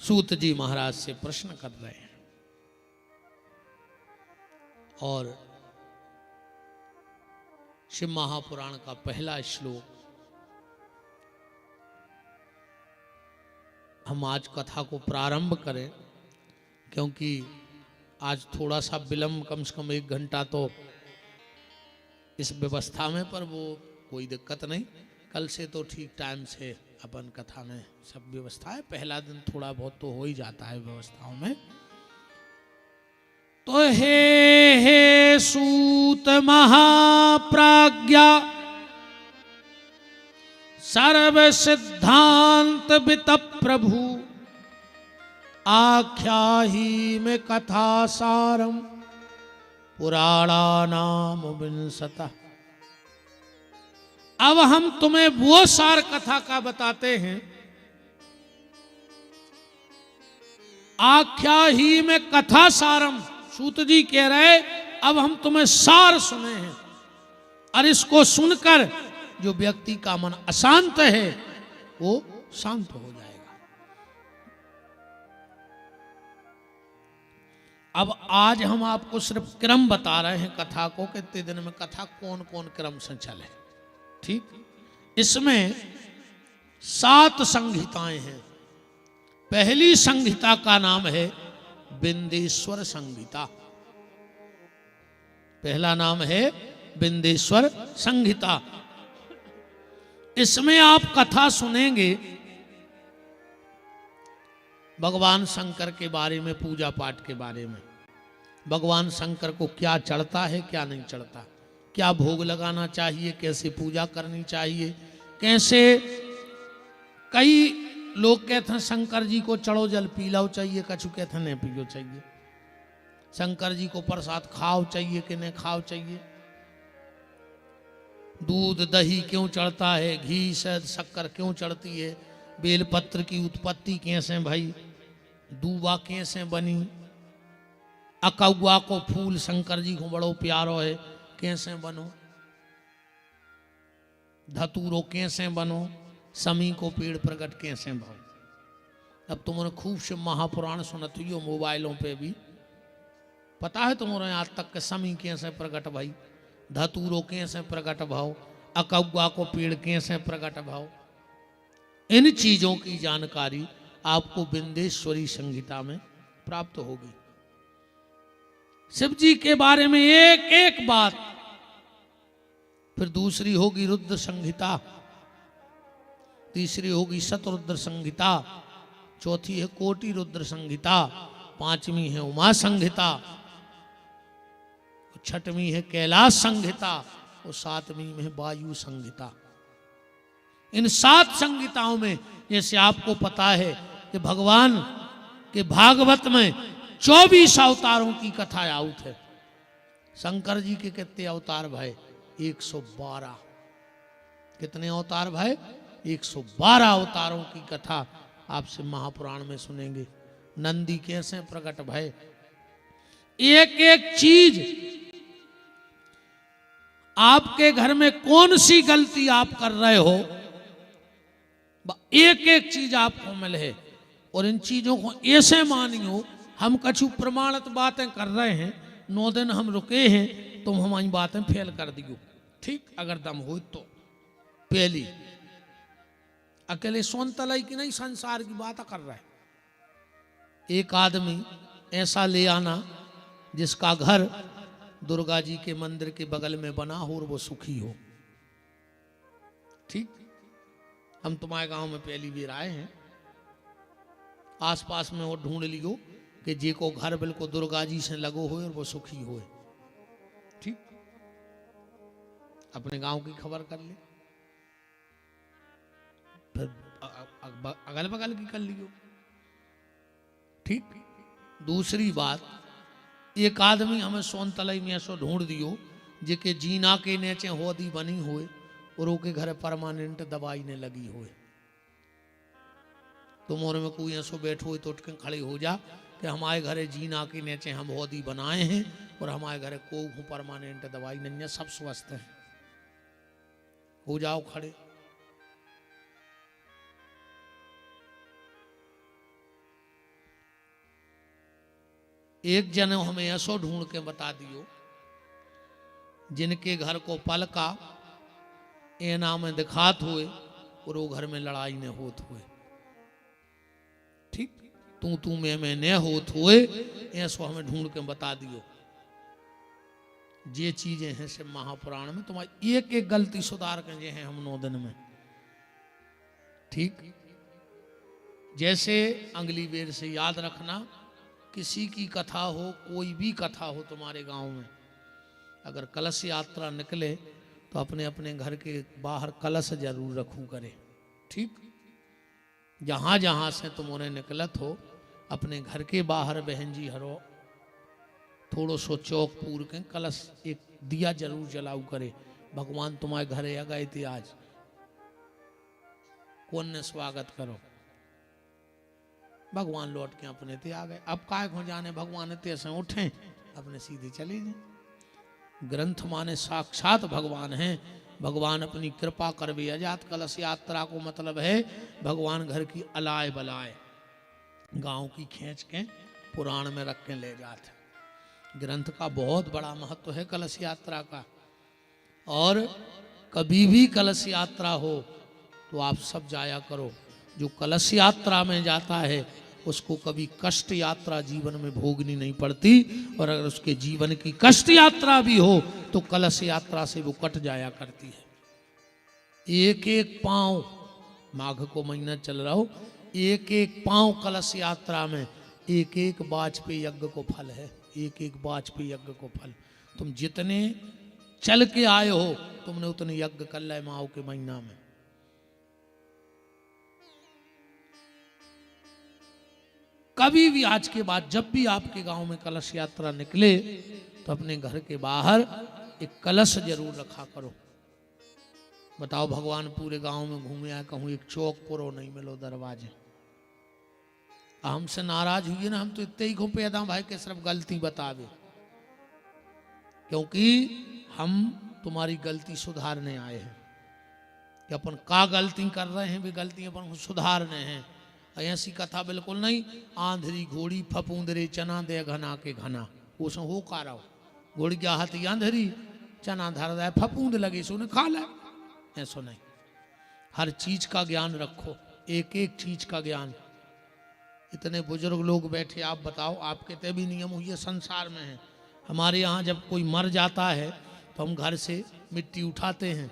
सूत जी महाराज से प्रश्न कर रहे हैं, और शिव महापुराण का पहला श्लोक हम आज कथा को प्रारंभ करें, क्योंकि आज थोड़ा सा विलंब, कम से कम 1 घंटा तो इस व्यवस्था में, पर वो कोई दिक्कत नहीं, कल से तो ठीक टाइम से अपन कथा में सब व्यवस्था है। पहला दिन थोड़ा बहुत तो हो ही जाता है व्यवस्थाओं में। तो हे सूत महाप्राज्ञा सर्व सिद्धांत वित प्रभु, आख्याही में कथा सारम पुराणानाम विंशतः। अब हम तुम्हें वो सार कथा का बताते हैं, आख्याही में कथा सारम। सूत जी कह रहे अब हम तुम्हें सार सुने हैं, और इसको सुनकर जो व्यक्ति का मन अशांत है वो शांत हो जाएगा। अब आज हम आपको सिर्फ क्रम बता रहे हैं कथा को, कितने दिन में कथा कौन कौन क्रम से चले। ठीक, इसमें 7 संहिताएं हैं। पहली संहिता का नाम है बिंदेश्वर संहिता। पहला नाम है बिंदेश्वर संहिता। इसमें आप कथा सुनेंगे भगवान शंकर के बारे में, पूजा पाठ के बारे में। भगवान शंकर को क्या चढ़ता है क्या नहीं चढ़ता, क्या भोग लगाना चाहिए, कैसे पूजा करनी चाहिए, कैसे। कई लोग कहते हैं शंकर जी को चढ़ो जल पी लो चाहिए, कछु कहते हैं नहीं पियो चाहिए। शंकर जी को प्रसाद खाओ चाहिए कि नहीं खाओ चाहिए। दूध दही क्यों चढ़ता है, घी शहद शक्कर क्यों चढ़ती है, बेलपत्र की उत्पत्ति कैसे भाई, दूबा कैसे बनी, अकौआ को फूल शंकर जी को बड़ो प्यारो है कैसे बनो, धतूरो कैसे बनो, समी को पेड़ प्रकट कैसे भाव। अब तुमने खूब से महापुराण सुनत हुई हो मोबाइलों पे भी, पता है तुम्हारे आज तक के समी कैसे प्रकट भाई, धतूरो कैसे प्रकट भाव, अकौआ को पेड़ कैसे प्रकट भाव। इन चीजों की जानकारी आपको बिंदेश्वरी संहिता में प्राप्त होगी। शिव जी के बारे में एक एक बात। फिर दूसरी होगी रुद्र संहिता, तीसरी होगी शतरुद्र संहिता, चौथी है कोटि रुद्र संहिता, पांचवी है उमा संहिता, छठवीं है कैलाश संहिता और सातवीं में वायु संहिता। इन 7 संहिताओं में जैसे आपको पता है कि भगवान के भागवत में 24 अवतारों की कथा आउट है। शंकर जी के कितने अवतार भाई, 112। कितने अवतार भाई, 112 अवतारों की कथा आपसे महापुराण में सुनेंगे। नंदी कैसे प्रकट भय, एक एक चीज आपके घर में कौन सी गलती आप कर रहे हो, एक एक चीज आपको मिले है। और इन चीजों को ऐसे मानियो, हम कछु प्रमाणित बातें कर रहे हैं, 9 दिन हम रुके हैं, तुम हमारी बातें फेल कर दियो, ठीक अगर दम हो तो। पहली अकेले सोनतलाई की नहीं, संसार की बात कर रहा है। एक आदमी ऐसा ले आना जिसका घर दुर्गा जी के मंदिर के बगल में बना हो और वो सुखी हो, ठीक। हम तुम्हारे गांव में पहली बार आए हैं, आसपास में वो ढूंढ लियो कि जी को घर बिल्कुल दुर्गा जी से लगो हो और वो सुखी हो, ठीक। अपने गांव की खबर कर ले, फिर अगल बगल की कर लियो, ठीक। दूसरी बात, एक आदमी हमें सोनतलाई में ऐसो ढूंढ दियो जेके जीना के नीचे होदी बनी हुए और ओके घर परमानेंट दवाई ने लगी हुए। तुम और में कोई ऐसो बैठो हो तो उठ के खड़े हो जा कि हमारे घरे जीना के नीचे हम होदी बनाए हैं और हमारे घरे को परमानेंट दवाई नहीं है, सब स्वस्थ है। हो जाओ खड़े। एक जन हमें ऐसो ढूंढ के बता दियो जिनके घर को पलका एना में दिखात हुए और वो घर में लड़ाई ने होत हुए, ठीक। तू में न होत हुए, ऐसो हमें ढूंढ के बता दियो। ये चीजें हैं से महापुराण में, तुम्हारी एक एक गलती सुधार के जे हैं हम 9 दिन में, ठीक। जैसे अगली बेर से याद रखना, किसी की कथा हो, कोई भी कथा हो तुम्हारे गांव में, अगर कलश यात्रा निकले तो अपने अपने घर के बाहर कलश जरूर रखू करे, ठीक। जहां जहां से तुम उन्हें निकलत हो, अपने घर के बाहर बहन जी हरो थोड़ो सो चौक पूर के कलश एक दिया जरूर जलाऊ करे। भगवान तुम्हारे घरे आ गए थे आज, कौन ने स्वागत करो, भगवान लौट के अपने ते आ गए। अब काय हो जाने भगवान ते से उठे अपने सीधे चले जाए। ग्रंथ माने साक्षात भगवान हैं, भगवान अपनी कृपा करवे। अजात कलश यात्रा को मतलब है भगवान घर की अलाय बलाय गांव की खींच के पुराण में रख के ले जाते। ग्रंथ का बहुत बड़ा महत्व है कलश यात्रा का, और कभी भी कलश यात्रा हो तो आप सब जाया करो। जो कलश यात्रा में जाता है उसको कभी कष्ट यात्रा जीवन में भोगनी नहीं पड़ती, और अगर उसके जीवन की कष्ट यात्रा भी हो तो कलश यात्रा से वो कट जाया करती है। एक एक पांव, माघ को महीना चल रहा हो, एक एक पांव कलश यात्रा में एक एक वाजपेयी यज्ञ को फल है, एक एक वाजपेयी यज्ञ को फल। तुम जितने चल के आए हो तुमने उतने यज्ञ कर लाए माओ के महीना में। कभी भी आज के बाद जब भी आपके गांव में कलश यात्रा निकले तो अपने घर के बाहर एक कलश जरूर रखा करो। बताओ भगवान पूरे गांव में घूमे आए, कहूं एक चौक पुरो नहीं मिलो दरवाजे। हमसे नाराज हुई ना, हम तो इतने ही घूम पैदा भाई के सिर्फ गलती बतावे, क्योंकि हम तुम्हारी गलती सुधारने आए हैं कि अपन का गलती कर रहे हैं, भी गलती अपन को सुधारने हैं। ऐसी कथा बिल्कुल नहीं। आंधरी घोड़ी फपूंदरे चना दे घना के घना, उसमें हो का रहो घोड़ी क्या हाथी आंधरी चना धर दे फपूंद लगे सो ने खा ले, ऐसा नहीं। हर चीज का ज्ञान रखो, एक एक चीज का ज्ञान। इतने बुजुर्ग लोग बैठे, आप बताओ आपके ते भी नियम हुई है संसार में है। हमारे यहाँ जब कोई मर जाता है तो हम घर से मिट्टी उठाते हैं,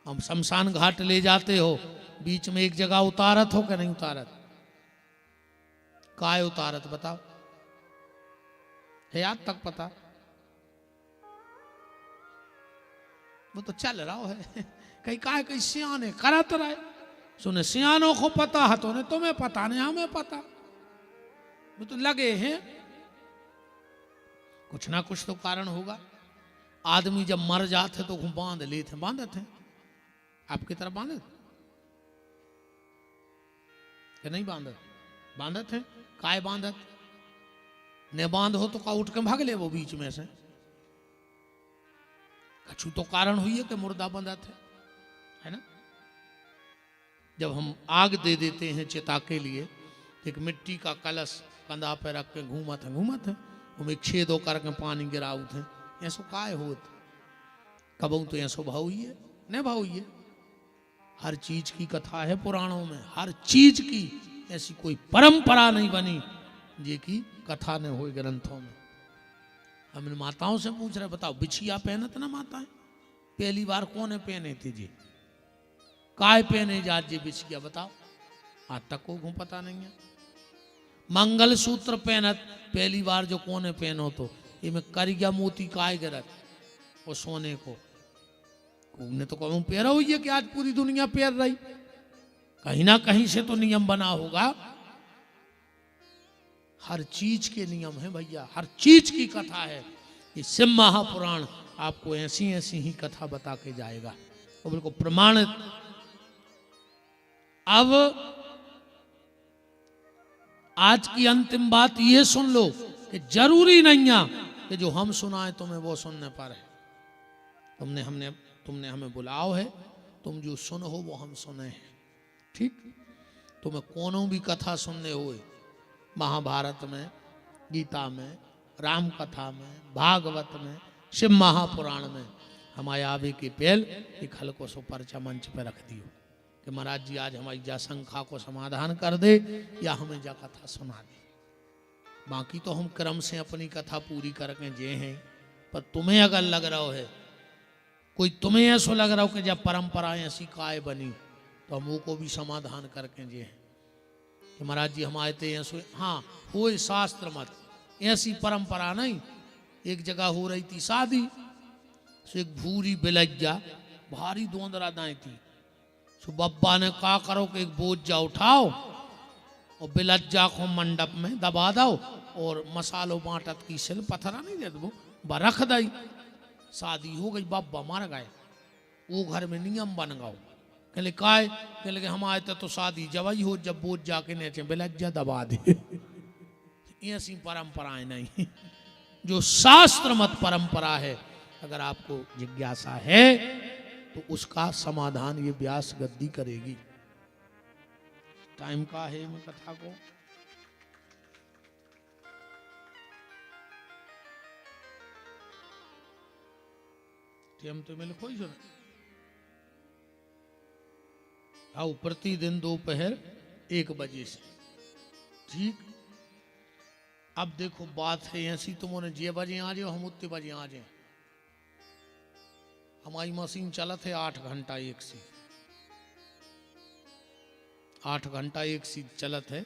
हम शमशान घाट ले जाते हो, बीच में एक जगह उतारत हो कि नहीं उतारत? काय उतारत बताओ, है आज तक पता? वो तो चल रहा है कहीं काय कहीं सियाने करत रहे। सुने सियानों को पता है तो ने तुम्हें पता नहीं, हमें पता। वो तो लगे हैं, कुछ ना कुछ तो कारण होगा। आदमी जब मर जाते तो बांध लेते, बांधे थे आपकी तरफ बांधे कि नहीं? बांधत बांधत है, काय बांधत ने बांध हो तो का उठ के भाग ले वो बीच में से। कछु तो कारण हुई है कि मुर्दा बंधत है ना। जब हम आग दे देते हैं चिता के लिए, एक मिट्टी का कलश कंधा पे रख के घूमत है, हम एक छेद होकर के पानी गिराउत है, ऐसो काय होत? कबू तो ऐसो भाव ही है नहीं, भाव ही है। हर चीज की कथा है पुराणों में, हर चीज की ऐसी कोई परंपरा नहीं बनी जे की कथा न हो ग्रंथों में। हम इन माताओं से पूछ रहे, बताओ बिछिया पहनत ना माताएं? पहली बार कौन पहने थे जी? काय पहने जात जी बिछिया बताओ? आज तक को पता नहीं है। मंगल सूत्र पहनत पहली बार जो कौन पहनो तो ये में करिया मोती काय गिरत और सोने को ने तो कहूं पैरा हुई है कि आज पूरी दुनिया पैर रही। कहीं ना कहीं से तो नियम बना होगा। हर चीज के नियम है भैया, हर चीज की कथा है। ये शिव महापुराण आपको ऐसी ऐसी ही कथा बता के जाएगा, वो बिल्कुल प्रमाणित। अब आज की अंतिम बात ये सुन लो कि जरूरी नहीं है कि जो हम सुनाए तुम्हें वो सुनने पर है। तुमने हमें बुलाओ है, तुम जो सुन हो वो हम सुने हैं, ठीक? तुम्हें कोनो भी कथा सुनने हो, महाभारत में, गीता में, राम कथा में, भागवत में, शिव महापुराण में, हमारे आवे के पेल एक हल्को सो पर्चा मंच पे रख दियो कि महाराज जी आज हमारी जा शंका को समाधान कर दे या हमें जा कथा सुना दे। बाकी तो हम क्रम से अपनी कथा पूरी करके जे हैं, पर तुम्हें अगर लग रहा है, कोई तुम्हें ऐसा लग रहा हो कि जब परंपराएं ऐसी काय बनी, तो हम वो को भी समाधान करके जे हैं कि महाराज जी हमारे ते ऐसे, हाँ हो शास्त्र मत, ऐसी परंपरा नहीं। एक जगह हो रही थी शादी, सो एक भूरी बिलज्जा भारी दोंदरा दाई थी। सो बब्बा ने कहा करो कि एक बोझ उठाओ और बिलज्जा को मंडप में दबा दो और मसालो बांटत की सिल पथरा नहीं दे दो रख दई। शादी हो गई, बब्बा मर गए। वो घर में नियम बन गओ, कहले काय, कहले हम आए तो शादी जब हो जब बोझ जाके नेचे बिलज्जा दबा दे। ऐसी परंपराएं नहीं, जो शास्त्र मत परंपरा है। अगर आपको जिज्ञासा है तो उसका समाधान ये व्यास गद्दी करेगी। टाइम का है मैं कथा को टाइम तो मिल कोई सुन। आओ प्रतिदिन दोपहर 1 बजे से, ठीक? अब देखो बात है ऐसी, तुमने जे बजे आ जाओ हम उतने बजे आ जाए। हमारी मशीन चलत है 8 घंटा एक सी, 8 घंटा एक सी चलत है।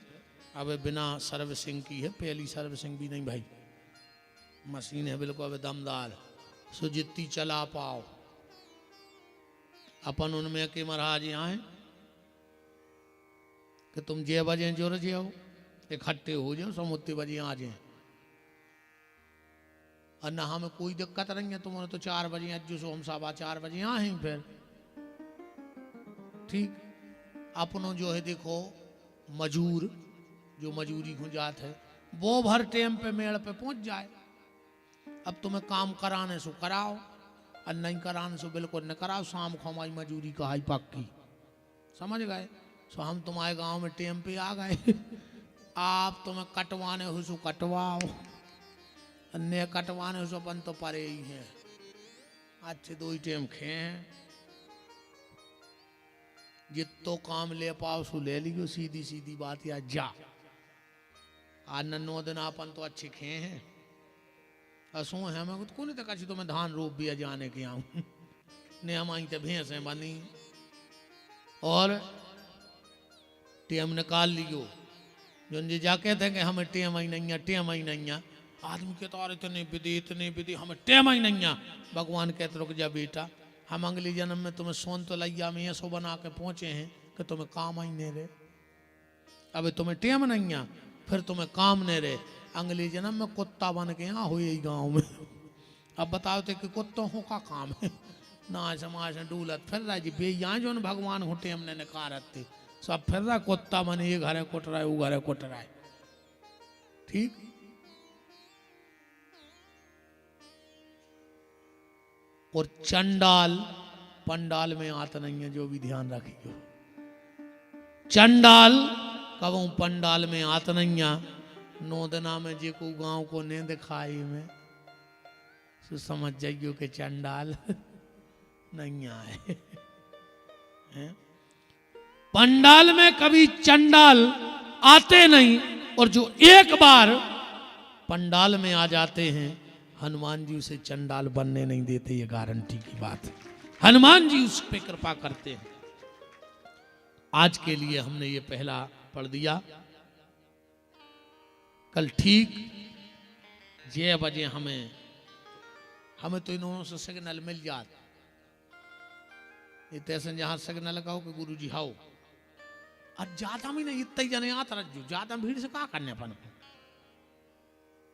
अब बिना सर्विसिंग की है, पहली सर्विसिंग भी नहीं भाई, मशीन है बिल्कुल अब दमदार, सो जितनी चला पाओ। अपन उनमें के महाराज यहाँ है कि तुम जे बजे जुड़ जाओ, इकट्ठे हो जाओ, समुद्र बजे आ जाए। और ना हमें कोई दिक्कत नहीं है, तुम्हारे तो 4 बजे अज्जू सो हम 4:15 बजे यहाँ हैं फिर ठीक। अपनों जो है देखो मजूर जो मजूरी गुंजात है वो भर टाइम पे मेड़ पे पहुंच जाए। अब तुम्हें काम कराने सो कराओ और नहीं कराने सो बिल्कुल न कराओ। शाम को हमारी मजूरी का हाई पक्की, समझ गए। सो हम तुम्हारे गांव में टाइम पे आ गए। आप तुम्हें कटवाने हो सो कटवाओ, अन्य कटवाने हो सो अपन तो परे ही है। अच्छे 2 ही टाइम खे हैं, जितो काम ले पाओ सो ले लियो, सीधी सीधी बात। या जा आज नन्नो दिन अपन तो अच्छे खे हैं, असो है मैं को नहीं तक अच्छी तो मैं धान रोप भी जाने के आऊँ ने हमारी तो भैंसें बनी और टेम निकाल लियो। जो जी जा कहते हैं कि हमें टेम ही नहीं है, टेम ही नहीं है। आदमी कहता और इतने विधि हमें टेम ही नहीं है। भगवान कहते रुक जा बेटा, हम अगले जन्म में तुम्हें सोन तो लैया में ऐसो बना के पहुंचे हैं कि तुम्हें काम ही नहीं रहे। अब तुम्हें टेम नहीं है, फिर तुम्हें काम नहीं रहे। अगले जन्म में कुत्ता बन के यहाँ हुए गांव में। अब बताओ तो कि कुत्तों का काम है ना समाज में डूलत फिर रहा जी बे यहाँ जो भगवान हो टेम ने निकारत थे सब फिर रहा कुत्ता बने, ये घर कुट रहा है वो घर कुट रहा है ठीक। और चंडाल पंडाल में आता नहीं है, जो भी ध्यान रखियो। चंडाल कबू पंडाल में आता नहीं है। 9 दिना में जे को गांव को ने दिखाई में सो समझ जाइयो कि चंडाल नहीं आए हैं? पंडाल में कभी चंडाल आते नहीं, और जो एक बार पंडाल में आ जाते हैं हनुमान जी उसे चंडाल बनने नहीं देते, ये गारंटी की बात है। हनुमान जी उस पे कृपा करते हैं। आज के लिए हमने ये पहला पढ़ दिया। कल ठीक 6 बजे हमें तो इन्होंने से सिग्नल मिल जात। ये तैसे जहां सिग्नल लगाओ कि गुरु जी हाओ, और ज्यादा भी नहीं, इतना ही जने आता रज्जू, ज्यादा भीड़ से क्या करने अपन को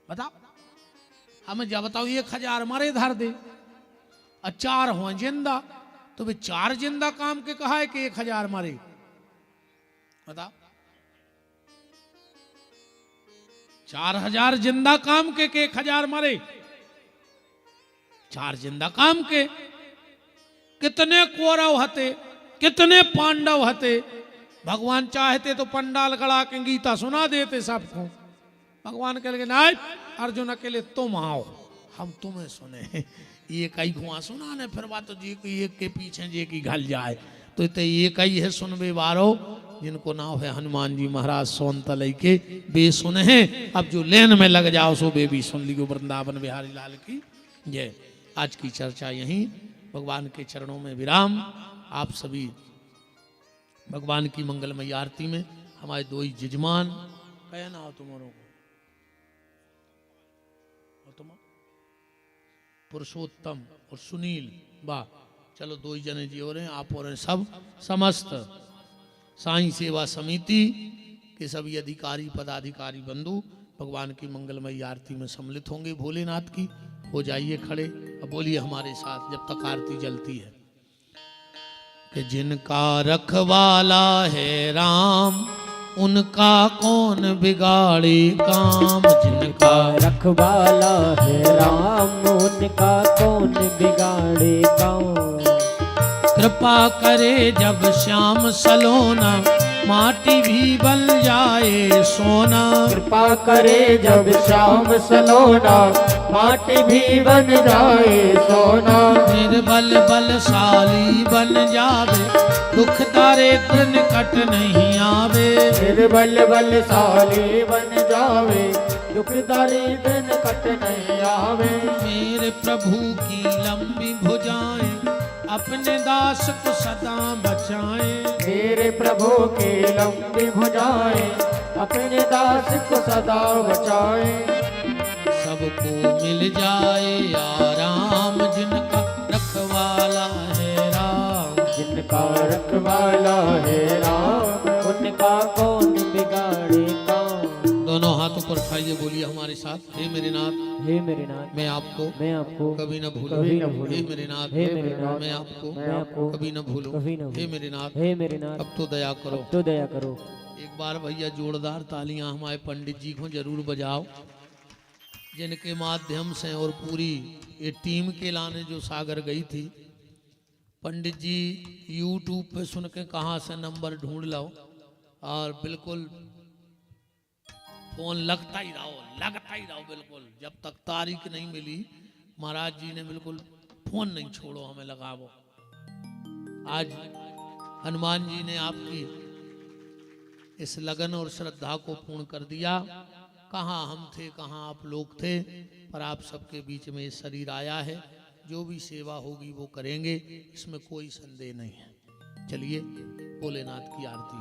बताओ। हमें जब बताओ 1000 मारे धर दे और 4 हो जिंदा, तो वे 4 जिंदा काम के कहा है कि 1000 मारे बताओ। 4000 जिंदा काम के 1000 मारे, 4 जिंदा काम के। कितने कौरव हते, कितने पांडव हते। भगवान चाहते तो पंडाल गड़ा के गीता सुना देते सबको। भगवान कह लगे नहीं, अर्जुन अकेले तुम आओ, हम तुम्हें सुने। ये कई खुआ सुना ने फिर बात तो जी की एक के पीछे जे की घल जाए, तो इतने ये कई है सुनबे वारो जिनको नाम है हनुमान जी महाराज सोन तलई के बे सुने हैं। अब जो लेन में लग जाओ सो बे भी सुन लियो। वृंदावन बिहारी लाल की जय। आज की चर्चा यहीं, भगवान के चरणों में विराम। आप सभी भगवान की मंगलमयी आरती में हमारे 2 ही जजमान कहना हो तुम्हारों को, पुरुषोत्तम और सुनील वाह, चलो 2 ही जने जी हो रहे हैं, आप हो रहे हैं सब। समस्त साईं सेवा समिति के सभी अधिकारी पदाधिकारी बंधु भगवान की मंगलमयी आरती में सम्मिलित होंगे। भोलेनाथ की हो जाइए खड़े, अब बोलिए हमारे साथ जब तक आरती जलती है कि जिनका रखवाला है राम उनका कौन बिगाड़े काम। जिनका रखवाला है राम उनका कौन बिगाड़े काम। कृपा करे जब श्याम सलोना माटी भी बन जाए सोना। कृपा करे जब श्याम सलोना माटी भी बन जाए सोना। निर्बल बलशाली बन जावे दुख दारिद्र निकट नहीं आवे। निर्बल बलशाली बन जावे दुख दारिद्र निकट नहीं आवे। मेरे प्रभु की लंबी भुजाएं अपने दास को सदा बचाएं। मेरे प्रभु की लंबी भुजाएं अपने दास को सदा बचाएं। सब सबको मिल जाए आराम, जिनका रखवाला है राम। जिनका रखवाला है राम, उनका कौन बिगाड़े काम। दोनों हाथ ऊपर उठाइए, बोलिए हमारे साथ। हे मेरे नाथ, हे मेरे नाथ, मैं आपको कभी न भूलूं। कभी न भूलूं। हे मेरे नाथ, हे मेरे नाथ, मैं आपको मैं आपको कभी न भूलूं। कभी न हे भूलूं। मेरे नाथ, हे मेरे नाथ, अब तो दया करो। तो दया करो। एक बार भैया जोरदार तालियां हमारे पंडित जी को जरूर बजाओ, जिनके माध्यम से और पूरी ये टीम के लाने जो सागर गई थी। पंडित जी यूट्यूब पे सुन के कहाँ से नंबर ढूंढ लो, और बिल्कुल फोन लगता ही रहो बिल्कुल, जब तक तारीख नहीं मिली। महाराज जी ने बिल्कुल फोन नहीं छोड़ो, हमें लगाओ। आज हनुमान जी ने आपकी इस लगन और श्रद्धा को पूर्ण कर दिया। कहाँ हम थे, कहाँ आप लोग थे, पर आप सबके बीच में ये शरीर आया है। जो भी सेवा होगी वो करेंगे, इसमें कोई संदेह नहीं है। चलिए भोलेनाथ की आरती,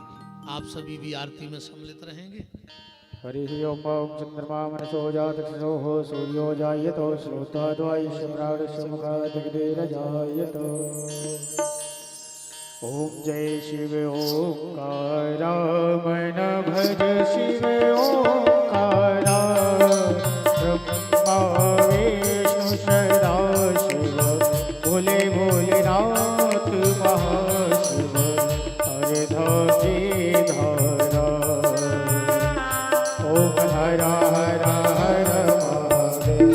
आप सभी भी आरती में सम्मिलित रहेंगे। हरि ओम चंद्रमा मनसो जातक्षो सूर्यो जायतो श्रोताद्वायुष्यप्राणिष्यमुखादिग्निरजायतो। ओम जय शिव ओंकारा मन भज शिव ओंकारा। ब्रह्मा विष्णु सदा शिव भोले भोलेनाथ महाशिव। हर धे धारा ओम हर हर हर महादेव।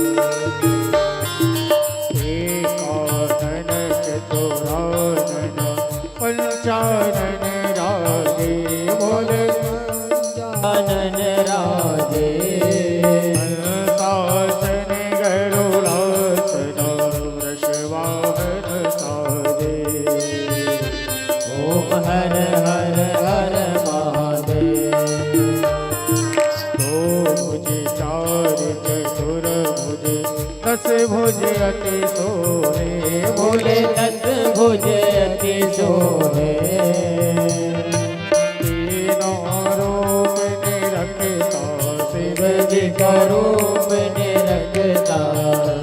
एकानन चतुरानन पंचानन राधे बोले आनन राधे। शासन गरुड़ासन वृषवाहन साधे। ओम हर हर हर महादेव। दस भुज अति सोहे बोले दस भुज अति सोहे। तीनों रूप निरखता शिव जी का रूप निरखता।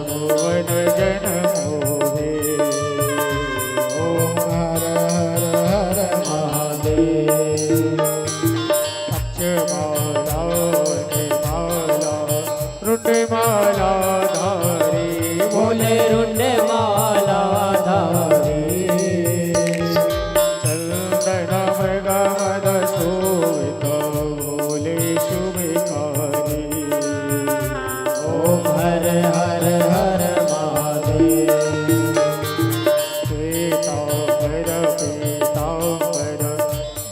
भुवन जन मोहे। ओम हर हर हर महादेव। अक्षमाला वनमाला रुंडमाला धारी बोले रुंड माला धारी। चंदन मृगमद शोभित भोले शुभकारी। ओम हर हर हर महादेव। श्वेतांबर पीतांबर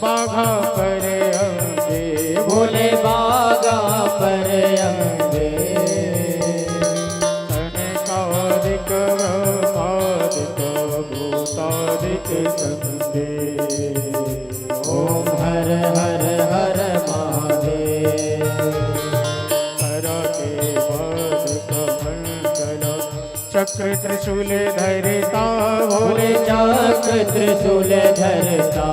बाघांबर अंगे बोले बागा पर अंबे। कनकादिक ब्रह्मादिक भूतादिक संगे। ओम हर हर हर महादेव। करके वद कमंडल चक्र त्रिशूल धरिता बोले भोले चाक त्रिशूल धरता।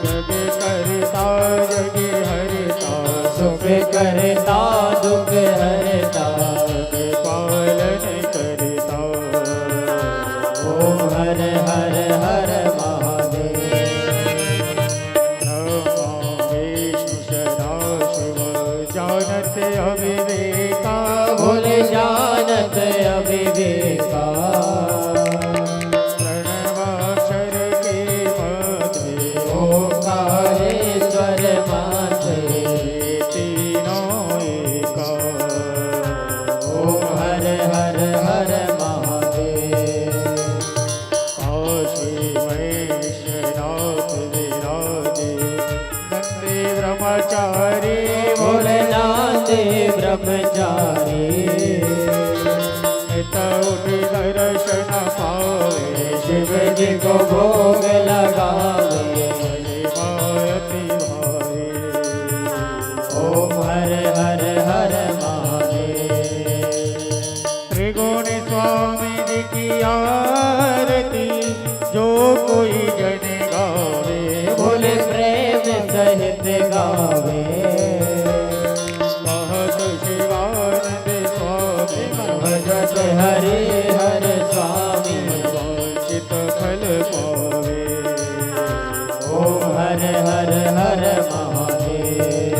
जग करता जग हरिता सुख करता दुख हरता। जग पालन करता। ओम हर हर हर महादेव। ब्रह्मा विष्णु सदा शिव जानत अविवेका बोले जानत अविवेका। प्रणवाक्षर के मध्य ओंकारेश्वर माथे। तीनों एका। ओम हर हर हर महादेव। काशी वैश्यनाथ विराजे नंदी ब्रह्मचारी बोले नाते ब्रह्मचारी। नित उठ दर्शन पावे शिव जी को भोग लगावे। मायती भारी। ओम हर हर हर महादेव। त्रिगुण स्वामी जी की आरती जो कोई जन गावे बोले प्रेम सहित गावे। महत शिवानंद हर हर हर महादेव।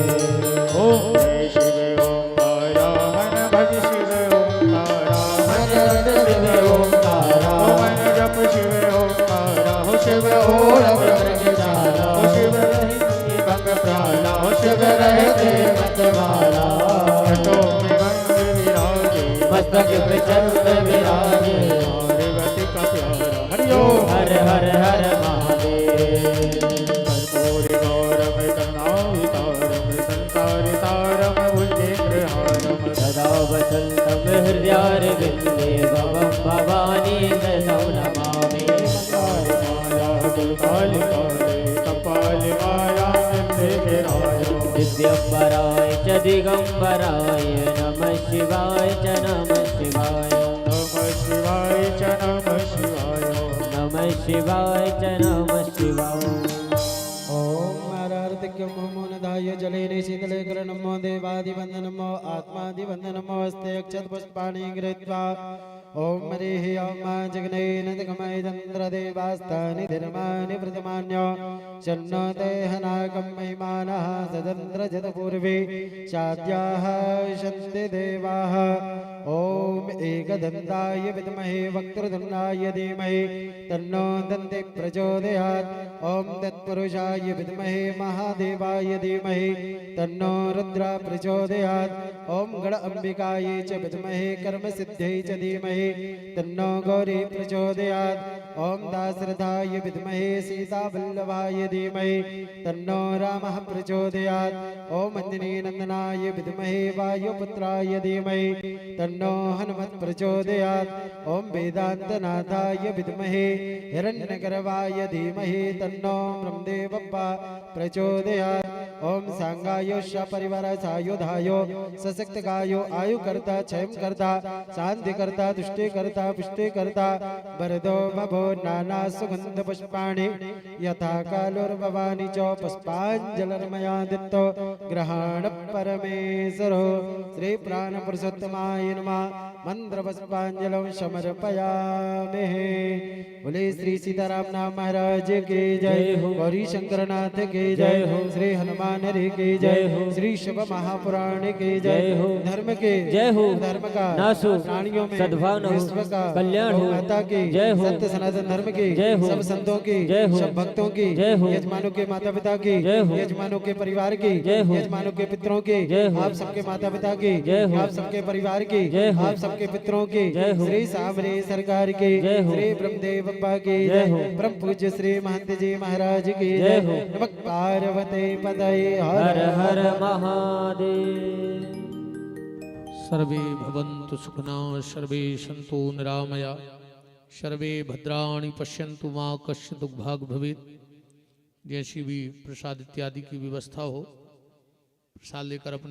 ओम जय शिव ओंकारा मन भज शिव ओंकारा मन शिव ओंकारा मन जप शिव ओंकारा हो शिव ओढ़ ओम व्रज जाला हो शिव भंग प्राला हो शिव रहते मतवाला घटो में भंग विराजे मस्तक पे चंद विराजे पार्वती का प्यारा हरिओ हर हर हर महादेव। कर्पूर गौरम करुणावतारम संसार सारम भुजगेन्द्रहारम सदा वसन्तं हृदयारविन्दे भवं भवानी दशौ नमामि। माया कुलकालिकाले कपालिकाया नित्यगिराय दिव्यम्बराय च दिगम्बराय नमः शिवाय च नमः शिवाय नमः शिवाय च नमः शिवाय नमः शिवाय च नमः शिवाय। ओम आरार्तिक्यं मोनदाय जलेन शीतले कर नमो देवादिवन्दन नमो आत्मादिवन्दन नमो हस्ते अक्षत पुष्पाणि गृहीत्वा ओम हरिः ओम जगनेन तकमैदन्द्र देवास्तानि धर्माणि प्रथमान्यो शन्नो देहनागं महिमानः सदन्द्र जतपूर्वे शाद्याः शन्ति देवाः। ओम एकदन्ताय विद्महे वक्रतुण्डाय धीमहि तन्नो दन्ति प्रचोदयात्। ओम तत्पुरुषाय विद्महे महादेवाय धीमहि तन्नो रुद्र प्रचोदयात्। ओम गण अंबिकायै च विद्महे कर्मसिद्ध्यै च धीमहि तन्नो गौरी प्रचोदयात्। ओम दाशरथाय विद्महे सीतावल्लभाय धीमहि तन्नो रामः प्रचोदयात्। ओम अंजनीनन्दनाय विद्महे वायुपुत्राय धीमहि तन्नो हनुमत् प्रचोदयात्। ओम वेदान्तनाथाय विद्महे हिरण्यगर्भाय धीमहि तन्नो ब्रह्मदेवप्पा प्रचोदयात्। ओम सांगायो सपरिवार सायुधायो सशक्तकायो आयुकर्ता क्षयंकर्ता शांतिकर्ता तुष्टिकर्ता पुष्टिकर्ता वरदो भवो नाना सुगंध पुष्पाणि यथा कालोर्भवानि च पुष्पाञ्जलिर्मया दत्तो ग्रहण परमेश्वरो श्री प्राण पुरुषोत्तमाय नमः मंत्र पुष्पांजलि समर्पयामि। बोले श्री सीताराम नाम महाराज की जय हो, गौरी शंकरनाथ की जय हो, श्री हनुमान हरि की जय हो, श्री शिव महापुराण की जय हो, धर्म के जय हो, धर्म का नासो प्राणियों में सद्भाव विश्व का कल्याण हो, माता की जय हो, सत्य सनातन धर्म की जय हो, सब संतों की जय हो, सब भक्तों की जय हो, यजमानों के माता पिता की जय हो, यजमानों के परिवार की जय हो, यजमानों के पितरों की जय हो, आप सबके माता पिता की जय हो, आप सबके परिवार की जय हो, आप सबके पितरों की जय हो, श्री सामरे सरकार की जय हो, श्री ब्रह्मदेव बप्पा की जय हो, परम पूज्य श्री महंत जी महाराज की जय हो। नमः पार्वती पतये हर हर महादेव। सर्वे भवन्तु सुखिनः सर्वे सन्तु निरामया सर्वे भद्राणि पश्यन्तु मा कश्चित् दुर्भाग् भवेत्। जैसी भी प्रसाद इत्यादि की व्यवस्था हो, प्रसाद लेकर अपने